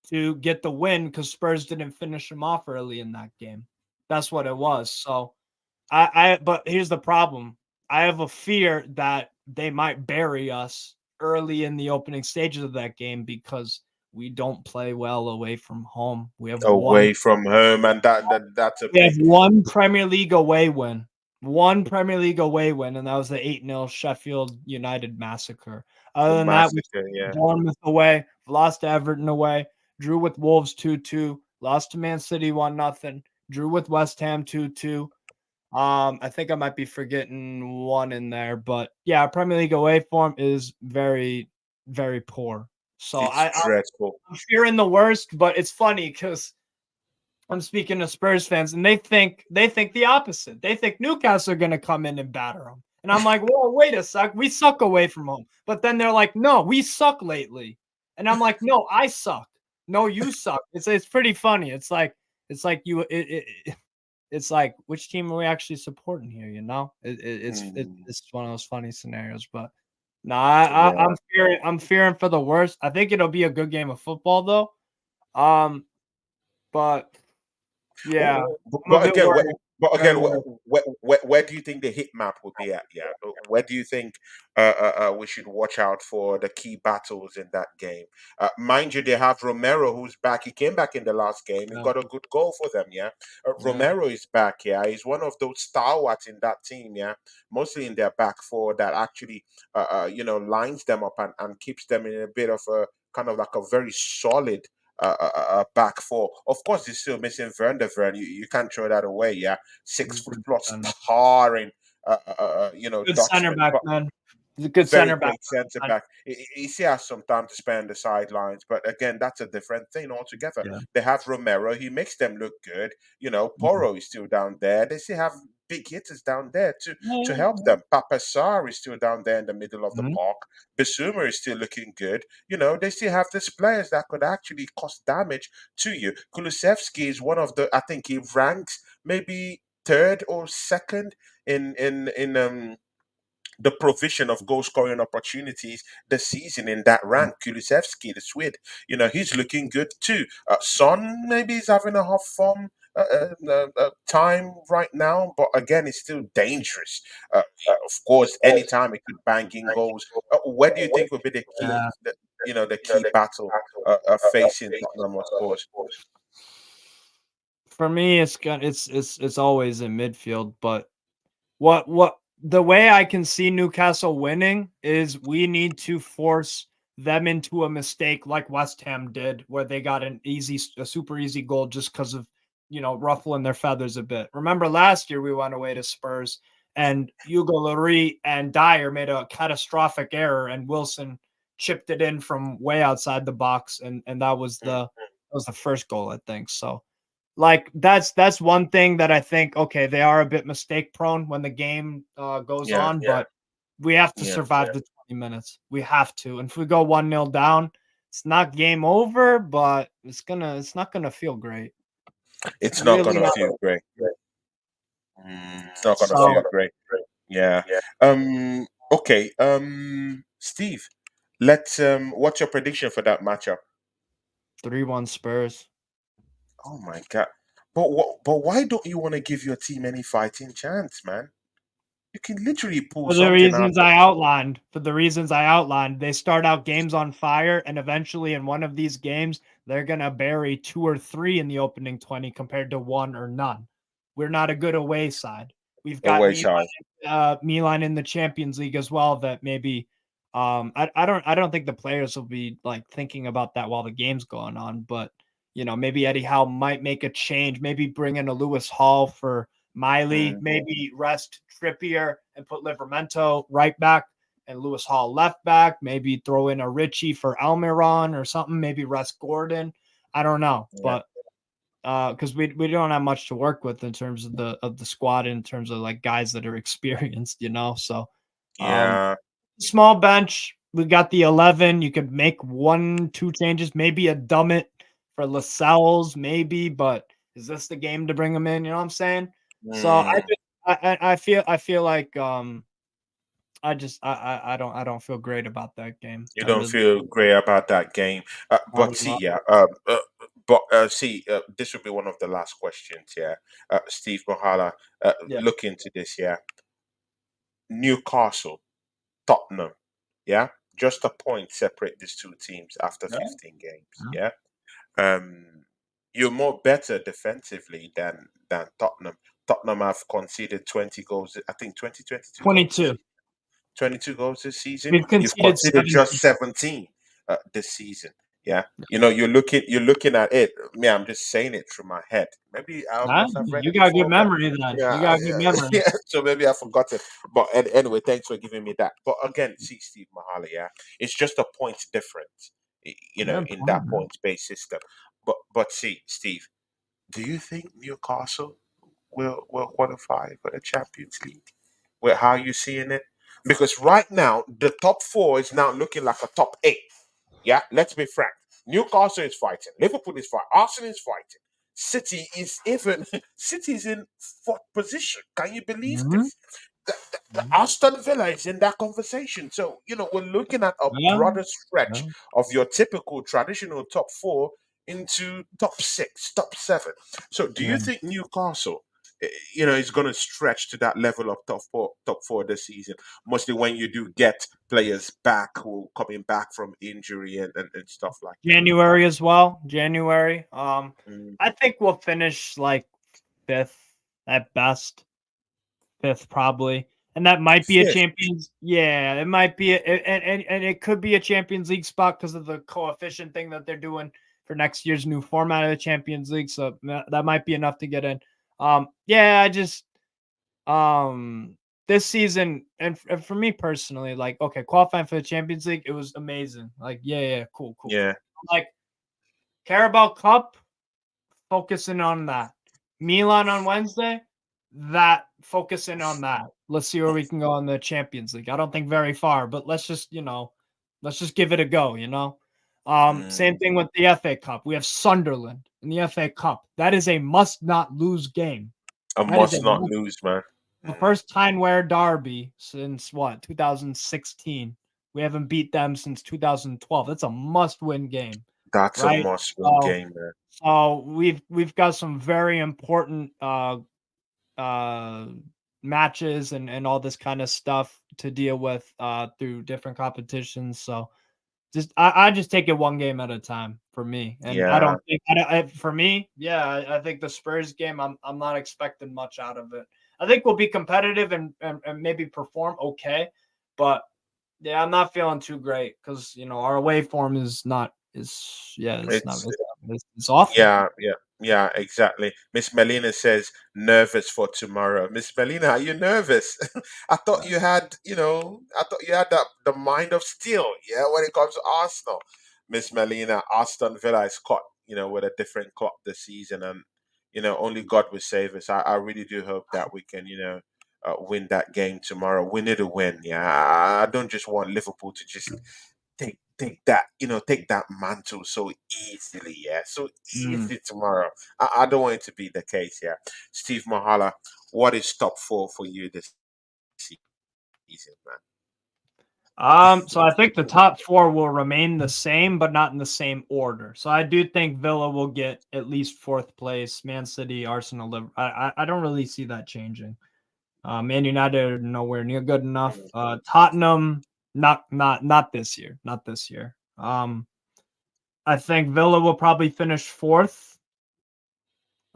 Speaker 2: to get the win because Spurs didn't finish him off early in that game. That's what it was. So but here's the problem. I have a fear that they might bury us early in the opening stages of that game because we don't play well away from home.
Speaker 1: Away from home, and that's a
Speaker 2: We have
Speaker 1: big
Speaker 2: one Premier League away win. One Premier League away win, and that was the 8-0 Sheffield United massacre. Other than that, we
Speaker 1: massacre. Yeah.
Speaker 2: Bournemouth away, lost to Everton away, drew with Wolves 2-2, lost to Man City 1-0, drew with West Ham 2-2. I think I might be forgetting one in there, but yeah, our Premier League away form is very, very poor. So
Speaker 1: It's dreadful.
Speaker 2: I'm fearing the worst, but it's funny because I'm speaking to Spurs fans, and they think the opposite. They think Newcastle are going to come in and batter them, and I'm like, well, wait a sec, we suck away from home. But then they're like, no, we suck lately, and I'm like, no, I suck. No, you suck. It's pretty funny. It's like which team are we actually supporting here?
Speaker 1: Mm,
Speaker 2: It's one of those funny scenarios. But no, I'm
Speaker 1: yeah.
Speaker 2: fearing for the worst. I think it'll be a good game of football though. But yeah, I'm a
Speaker 1: But
Speaker 2: bit
Speaker 1: again,
Speaker 2: worried.
Speaker 1: but
Speaker 2: Very
Speaker 1: again,
Speaker 2: worried.
Speaker 1: where do you think the hit map would be at? Yeah, where do you think we should watch out for the key battles in that game? Mind you, they have Romero who's back. He came back in the last game. He
Speaker 2: Yeah,
Speaker 1: got a good goal for them. Yeah,
Speaker 2: yeah.
Speaker 1: Romero is back. Yeah, he's one of those stalwarts in that team. Yeah, mostly in their back four that actually lines them up and keeps them in a bit of a kind of like a very solid back four. Of course, they're still missing Vern. You can't throw that away. Yeah, 6 foot
Speaker 2: Good
Speaker 1: plus,
Speaker 2: center.
Speaker 1: towering,
Speaker 2: Good center
Speaker 1: Dutchman.
Speaker 2: back, man. He's a good
Speaker 1: Very
Speaker 2: center back.
Speaker 1: great centre back. He still has some time to spend the sidelines, but again, that's a different thing altogether.
Speaker 2: Yeah.
Speaker 1: They have Romero, he makes them look good.
Speaker 2: Mhm.
Speaker 1: Poro is still down there. They still have big hitters down there to
Speaker 2: Yeah,
Speaker 1: help them. Papasar is still down there in the middle of the
Speaker 2: mhm.
Speaker 1: park. Basuma is still looking good. They still have these players that could actually cause damage to you. Kulusevski is one of the. I think he ranks maybe third or second in the provision of goal scoring opportunities this season in that rank. Kulusevski, the Swede, he's looking good too. Son maybe is having a half form time right now, but again, it's still dangerous. Of course, anytime it could bang in goals. Where do you think will be the key,
Speaker 2: Yeah.
Speaker 1: the key battle facing Tottenham Hotspurs?
Speaker 2: For me, it's always in midfield, but what the way I can see Newcastle winning is we need to force them into a mistake like West Ham did, where they got a super easy goal just because of ruffling their feathers a bit. Remember last year we went away to Spurs and Hugo Lloris and Dyer made a catastrophic error and Wilson chipped it in from way outside the box and that was the first goal I think so. Like that's one thing that I think, okay, they are a bit mistake prone when the game goes
Speaker 1: Yeah,
Speaker 2: on, but we have to
Speaker 1: yeah.
Speaker 2: survive the 20 minutes. We have to. And if we go 1-0 down, it's not game over, but it's not gonna feel great. It's
Speaker 1: It's not
Speaker 2: really
Speaker 1: gonna
Speaker 2: not.
Speaker 1: feel great. It's not gonna
Speaker 2: So
Speaker 1: feel great. Yeah. Okay. Steve, let's. What's your prediction for that matchup?
Speaker 2: 3-1 Spurs.
Speaker 1: Oh my God. But why don't you want to give your team any fighting chance, man? You can literally pull
Speaker 2: For the
Speaker 1: something out
Speaker 2: reasons
Speaker 1: of.
Speaker 2: I outlined, they start out games on fire, and eventually in one of these games, they're gonna bury 2 or 3 in the opening 20 compared to one or none. We're not a good away side. We've got
Speaker 1: Away side.
Speaker 2: Milan in the Champions League as well. That maybe, I don't think the players will be like thinking about that while the game's going on. But maybe Eddie Howe might make a change. Maybe bring in a Lewis Hall for Miley,
Speaker 1: Mm,
Speaker 2: maybe rest Trippier and put Livramento right back and Lewis Hall left back. Maybe throw in a Richie for Almiron or something. Maybe rest Gordon. I don't know,
Speaker 1: yeah.
Speaker 2: but because we don't have much to work with in terms of the squad, in terms of like guys that are experienced. So um,
Speaker 1: Yeah.
Speaker 2: small bench. We got the 11. You could make 1-2 changes, maybe a Dummett for Lascelles, maybe. But is this the game to bring him in? You know what I'm saying? So
Speaker 1: Mm,
Speaker 2: I feel like I don't feel great about that game.
Speaker 1: you
Speaker 2: I
Speaker 1: don't
Speaker 2: really
Speaker 1: feel great about that game,
Speaker 2: not
Speaker 1: but
Speaker 2: at
Speaker 1: see,
Speaker 2: all.
Speaker 1: yeah. But see, this will be one of the last questions. Yeah. Steve Mohala,
Speaker 2: Yeah.
Speaker 1: look into this. Yeah. Newcastle, Tottenham. Yeah, just a point separate these two teams after
Speaker 2: Yeah.
Speaker 1: 15 games. Yeah, um, you're more better defensively than Tottenham. Tottenham have conceded 20 goals. I think 22 goals this
Speaker 2: 22.
Speaker 1: season. 22 goals this season.
Speaker 2: We've
Speaker 1: You've
Speaker 2: conceded
Speaker 1: conceded
Speaker 2: 17.
Speaker 1: just 17 this season. Yeah, you're looking at it. Me, I'm just saying it through my head. Maybe I
Speaker 2: Huh?
Speaker 1: must have read
Speaker 2: You
Speaker 1: it
Speaker 2: got good
Speaker 1: before, but
Speaker 2: memory then.
Speaker 1: yeah,
Speaker 2: You got good memory.
Speaker 1: yeah. So maybe I forgot it. But anyway, thanks for giving me that. But again, see, Steve Mahali, yeah, it's just a point difference,
Speaker 2: Yeah,
Speaker 1: in
Speaker 2: point,
Speaker 1: that
Speaker 2: man.
Speaker 1: points-based system. But see, Steve, do you think Newcastle will qualify for the Champions League? Well, how are you seeing it? Because right now the top four is now looking like a top eight. Yeah, let's be frank. Newcastle is fighting. Liverpool is fighting. Arsenal is fighting. City is even. City is in fourth position. Can you believe
Speaker 2: Mhm.
Speaker 1: this? The Aston Villa is in that conversation. So we're looking at a
Speaker 2: Yeah,
Speaker 1: broader stretch
Speaker 2: yeah,
Speaker 1: of your typical traditional top four into top six, top seven. So do
Speaker 2: yeah.
Speaker 1: you think Newcastle? Is going to stretch to that level of top four this season. Mostly when you do get players back who coming back from injury and stuff like that.
Speaker 2: January as well. January.
Speaker 1: Mm.
Speaker 2: I think we'll finish like fifth at best. Fifth probably. And that might be a
Speaker 1: Fifth.
Speaker 2: Champions. Yeah, it might be, and it could be a Champions League spot because of the coefficient thing that they're doing. for next year's new format of the Champions League. So that might be enough to get in. Yeah, I just this season and for me personally, like okay, qualifying for the Champions League, it was amazing. Like yeah, cool.
Speaker 1: Yeah.
Speaker 2: Like Carabao Cup, focusing on that. Milan on Wednesday, that focusing on that. Let's see where we can go in the Champions League. I don't think very far, but let's just, let's just give it a go, Same
Speaker 1: Mm,
Speaker 2: thing with the FA Cup. We have Sunderland in the FA Cup. That is a must not lose game.
Speaker 1: I
Speaker 2: That is a
Speaker 1: must not lose, man.
Speaker 2: the
Speaker 1: Mm,
Speaker 2: first Tyne-Wear derby since what, 2016. We haven't beat them since 2012. That's a must-win game,
Speaker 1: that's a
Speaker 2: right?
Speaker 1: must-win
Speaker 2: So,
Speaker 1: game, man.
Speaker 2: we've got some very important uh matches and all this kind of stuff to deal with through different competitions. So I just take it one game at a time for me, and I
Speaker 1: Yeah,
Speaker 2: don't think for me, yeah, I think the Spurs game, I'm not expecting much out of it. I think we'll be competitive and maybe perform okay, but yeah, I'm not feeling too great because our away form is not is yeah it's not
Speaker 1: it's
Speaker 2: it's awful.
Speaker 1: yeah, exactly. Miss Melina says nervous for tomorrow. Miss Melina, are you nervous? I thought you had, I thought you had the mind of steel. Yeah, when it comes to Arsenal, Miss Melina, Aston Villa is caught, with a different clock this season, and only God will save us. I really do hope that we can, win that game tomorrow. We need a win. Yeah, I don't just want Liverpool to just take that mantle so easily, yeah, so
Speaker 2: Mm.
Speaker 1: easy tomorrow. I don't want it to be the case, yeah. Steve Mahala, what is top four for you this season, man?
Speaker 2: So I think the top four will remain the same, but not in the same order. So I do think Villa will get at least fourth place. Man City, Arsenal, Liverpool. I don't really see that changing. Man United are nowhere near good enough. Tottenham, not this year. Not this year. I think Villa will probably finish fourth.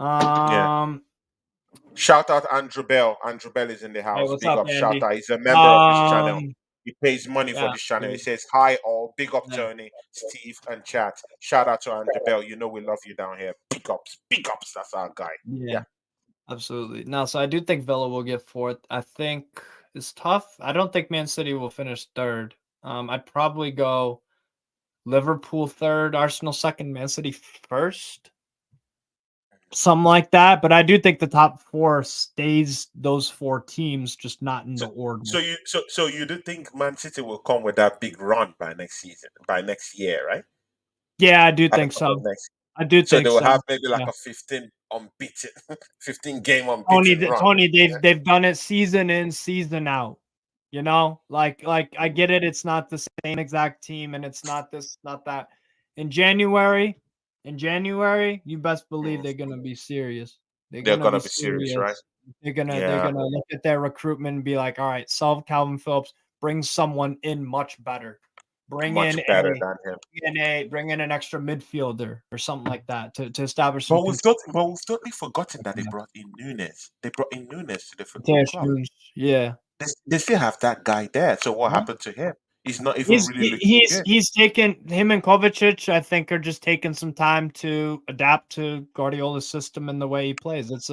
Speaker 1: Yeah.
Speaker 2: Um,
Speaker 1: Shout out Andrew Bell. Andrew Bell is in the
Speaker 2: hey,
Speaker 1: house.
Speaker 2: what's
Speaker 1: Big
Speaker 2: up,
Speaker 1: up, shout
Speaker 2: Andy?
Speaker 1: out. He's a member of this channel.
Speaker 2: Um,
Speaker 1: He pays money for
Speaker 2: yeah,
Speaker 1: this channel. He
Speaker 2: absolutely.
Speaker 1: says hi all. Big up
Speaker 2: Yeah.
Speaker 1: Tony, Steve, and chat. Shout out to Andrew Bell. You know we love you down here. Big ups, big ups. That's our guy.
Speaker 2: Yeah.
Speaker 1: Yeah.
Speaker 2: Absolutely. No, so I do think Villa will get fourth. I think it's tough. I don't think Man City will finish third. I'd probably go Liverpool third, Arsenal second, Man City first, something like that. But I do think the top four stays those four teams, just not in
Speaker 1: So,
Speaker 2: the order.
Speaker 1: so you do think Man City will come with that big run by next season, by next year, right?
Speaker 2: Yeah, I do
Speaker 1: At the
Speaker 2: think
Speaker 1: top of
Speaker 2: so.
Speaker 1: next.
Speaker 2: I do
Speaker 1: So
Speaker 2: think
Speaker 1: they will
Speaker 2: so.
Speaker 1: have maybe like
Speaker 2: Yeah.
Speaker 1: a 15 unbeaten, 15 game
Speaker 2: Tony,
Speaker 1: unbeaten run.
Speaker 2: Tony,
Speaker 1: Yeah.
Speaker 2: they've done it season in, season out. Like I get it. It's not the same exact team, and it's not this, not that. In January, you best believe
Speaker 1: Mm.
Speaker 2: they're gonna be serious. They're
Speaker 1: They're
Speaker 2: gonna
Speaker 1: gonna
Speaker 2: be
Speaker 1: be serious, right?
Speaker 2: serious. They're
Speaker 1: Yeah,
Speaker 2: gonna look at their recruitment and be like, all right, solve Calvin Phillips, bring someone in much better, bring in
Speaker 1: much better
Speaker 2: a
Speaker 1: than him.
Speaker 2: bring in an extra midfielder or something like that to establish some
Speaker 1: But
Speaker 2: control.
Speaker 1: we've totally forgotten that they brought in Nunes. They brought in Nunes to the football
Speaker 2: Cash
Speaker 1: club.
Speaker 2: moves, yeah.
Speaker 1: They still have that guy there. So what happened to him? He's not even
Speaker 2: He's
Speaker 1: really
Speaker 2: he-
Speaker 1: looking
Speaker 2: he's
Speaker 1: good.
Speaker 2: he's taken him and Kovacic, I think, are just taking some time to adapt to Guardiola's system and the way he plays. This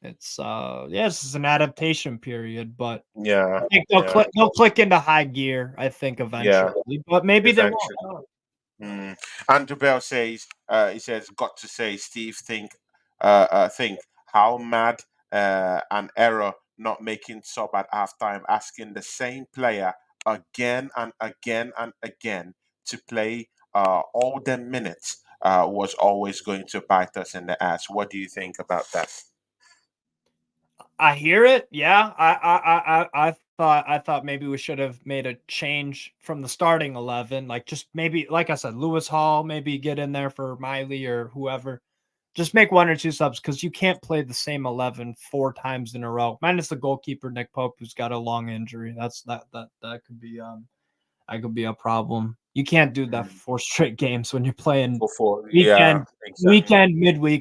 Speaker 2: is an adaptation period, but
Speaker 1: Yeah,
Speaker 2: I think
Speaker 1: yeah,
Speaker 2: they'll click into high gear, I think,
Speaker 1: yeah.
Speaker 2: eventually. But maybe they won't.
Speaker 1: Eventually.
Speaker 2: I don't know.
Speaker 1: Mm. Andrew Bell says, he says, got to say, Steve, think how mad an error not making sub at halftime, asking the same player again and again and again to play all the minutes was always going to bite us in the ass. What do you think about that?
Speaker 2: I hear it. Yeah, I thought maybe we should have made a change from the starting 11. Like just maybe, like I said, Lewis Hall, maybe get in there for Miley or whoever. Just make one or two subs because you can't play the same 11 four times in a row. Minus the goalkeeper Nick Pope, who's got a long injury. That could be a problem. You can't do that for
Speaker 1: Mm.
Speaker 2: four straight games when you're playing
Speaker 1: Yeah,
Speaker 2: weekend,
Speaker 1: exactly,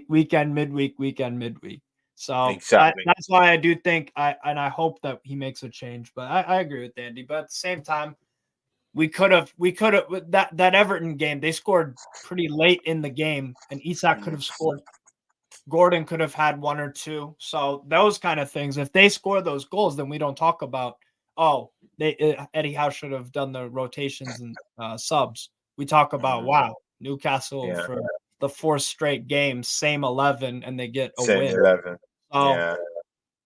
Speaker 2: weekend, midweek. So
Speaker 1: exactly.
Speaker 2: that's why I do think I hope that he makes a change. But I agree with Andy. But at the same time, we could have that Everton game. They scored pretty late in the game, and Isak could
Speaker 1: Mm,
Speaker 2: have scored. Gordon could have had one or two. So those kind of things. If they score those goals, then we don't talk about Eddie Howe should have done the rotations and subs. We talk about
Speaker 1: mm,
Speaker 2: wow, Newcastle
Speaker 1: yeah,
Speaker 2: for the fourth straight game, same 11, and they get a
Speaker 1: same
Speaker 2: win.
Speaker 1: 11.
Speaker 2: So
Speaker 1: Yeah,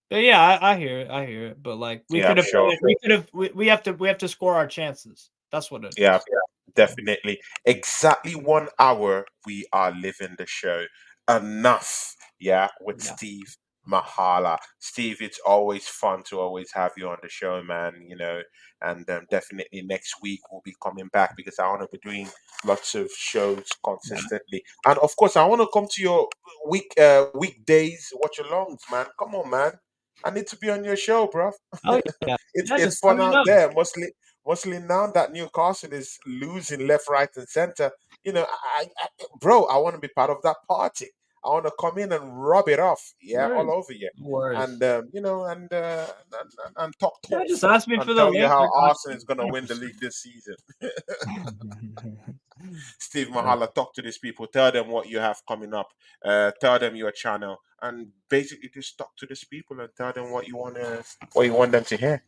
Speaker 2: but yeah, I hear it. I hear it. But like we
Speaker 1: yeah,
Speaker 2: could have done
Speaker 1: sure.
Speaker 2: it. We could have. We have to score our chances. That's what it
Speaker 1: Yeah,
Speaker 2: is.
Speaker 1: definitely. Exactly 1 hour we are living the show. Enough, yeah, with
Speaker 2: Yeah.
Speaker 1: Steve Mahala. Steve, it's always fun to always have you on the show, man, and definitely next week we'll be coming back because I want to be doing lots of shows
Speaker 2: Yeah.
Speaker 1: consistently. And of course, I want to come to your weekdays, watch alongs, man. Come on, man. I need to be on your show, bro.
Speaker 2: Oh yeah.
Speaker 1: it's
Speaker 2: Yeah.
Speaker 1: it's
Speaker 2: Just let
Speaker 1: fun
Speaker 2: me
Speaker 1: out
Speaker 2: know.
Speaker 1: there. Mostly now that Newcastle is losing left, right, and center. Bro, I want to be part of that party. I want to come in and rub it off, yeah, all
Speaker 2: Worries.
Speaker 1: over you,
Speaker 2: Worries.
Speaker 1: and and talk
Speaker 2: Yeah.
Speaker 1: tough
Speaker 2: Just ask me
Speaker 1: and
Speaker 2: for the
Speaker 1: tell you
Speaker 2: link.
Speaker 1: how
Speaker 2: I got
Speaker 1: Arsenal
Speaker 2: you.
Speaker 1: is gonna win the
Speaker 2: 100%.
Speaker 1: league this season. Steve Mahala, talk to these people. Tell them what you have coming up. Tell them your channel, and basically just talk to these people and tell them what you want them to hear.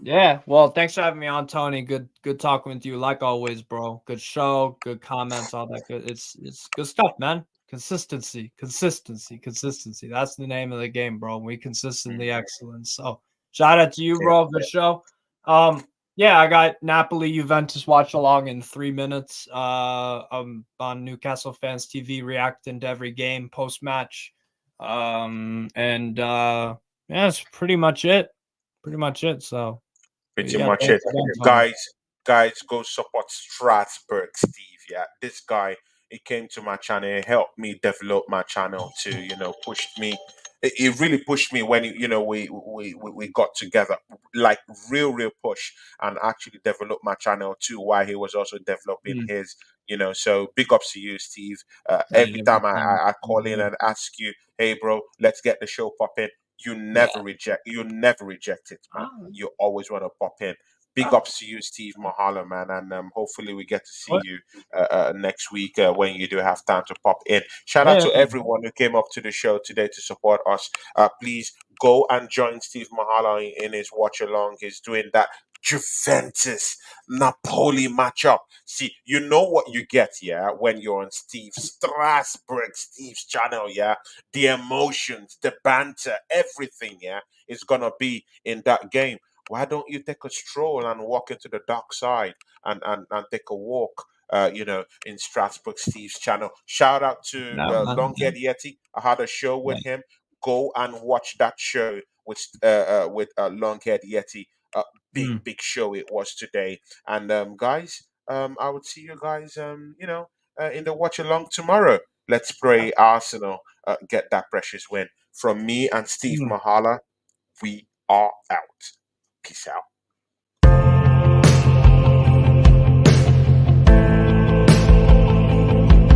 Speaker 2: Yeah. Well, thanks for having me on, Tony. Good talking with you. Like always, bro. Good show. Good comments. All that good. It's good stuff, man. Consistency, consistency, consistency. That's the name of the game, bro. We consistently
Speaker 1: Mm.
Speaker 2: excellent. So shout out to you,
Speaker 1: Yeah.
Speaker 2: bro. Good show. Yeah, I got Napoli Juventus watch along in 3 minutes. On Newcastle Fans TV, reacting to every game post match. And yeah, that's pretty much it. Pretty much it. So but
Speaker 1: Pretty
Speaker 2: yeah,
Speaker 1: much
Speaker 2: thanks
Speaker 1: it.
Speaker 2: again, Tony.
Speaker 1: Guys, go support Strasbourg, Steve. Yeah, this guy, he came to my channel, he helped me develop my channel to, pushed me. It really pushed me when we got together, like real push, and actually developed my channel too. While he was also developing
Speaker 2: Mm.
Speaker 1: his. So big ups to you, Steve. Every
Speaker 2: Hey, every
Speaker 1: time I,
Speaker 2: time.
Speaker 1: I, I call in and ask you, hey, bro, let's get the show popping.
Speaker 2: Yeah.
Speaker 1: You never reject it, man.
Speaker 2: Oh,
Speaker 1: You always want to pop in. Big
Speaker 2: oh,
Speaker 1: ups to you, Steve Mahalo, man, and hopefully we get to see
Speaker 2: what?
Speaker 1: you next week when you do have time to pop in. Shout out
Speaker 2: Yeah.
Speaker 1: to everyone who came up to the show today to support us. Please go and join Steve Mahalo in his watch along. He's doing that Juventus Napoli matchup. See, you know what you get, yeah, when you're on Steve's channel, yeah. The emotions, the banter, everything, yeah, is gonna be in that game. Why don't you take a stroll and walk into the dark side and take a walk? In Strasbourg Steve's channel. Shout out to
Speaker 2: No, man. Yeah.
Speaker 1: Longhead Yeti. I had a show
Speaker 2: Yeah.
Speaker 1: with him. Go and watch that show with Longhead Yeti.
Speaker 2: Mm.
Speaker 1: Big show it was today. And guys, I would see you guys, in the watch along tomorrow. Let's pray Arsenal get that precious win. From me and Steve
Speaker 2: Mm.
Speaker 1: Mahala, we are out. Peace out.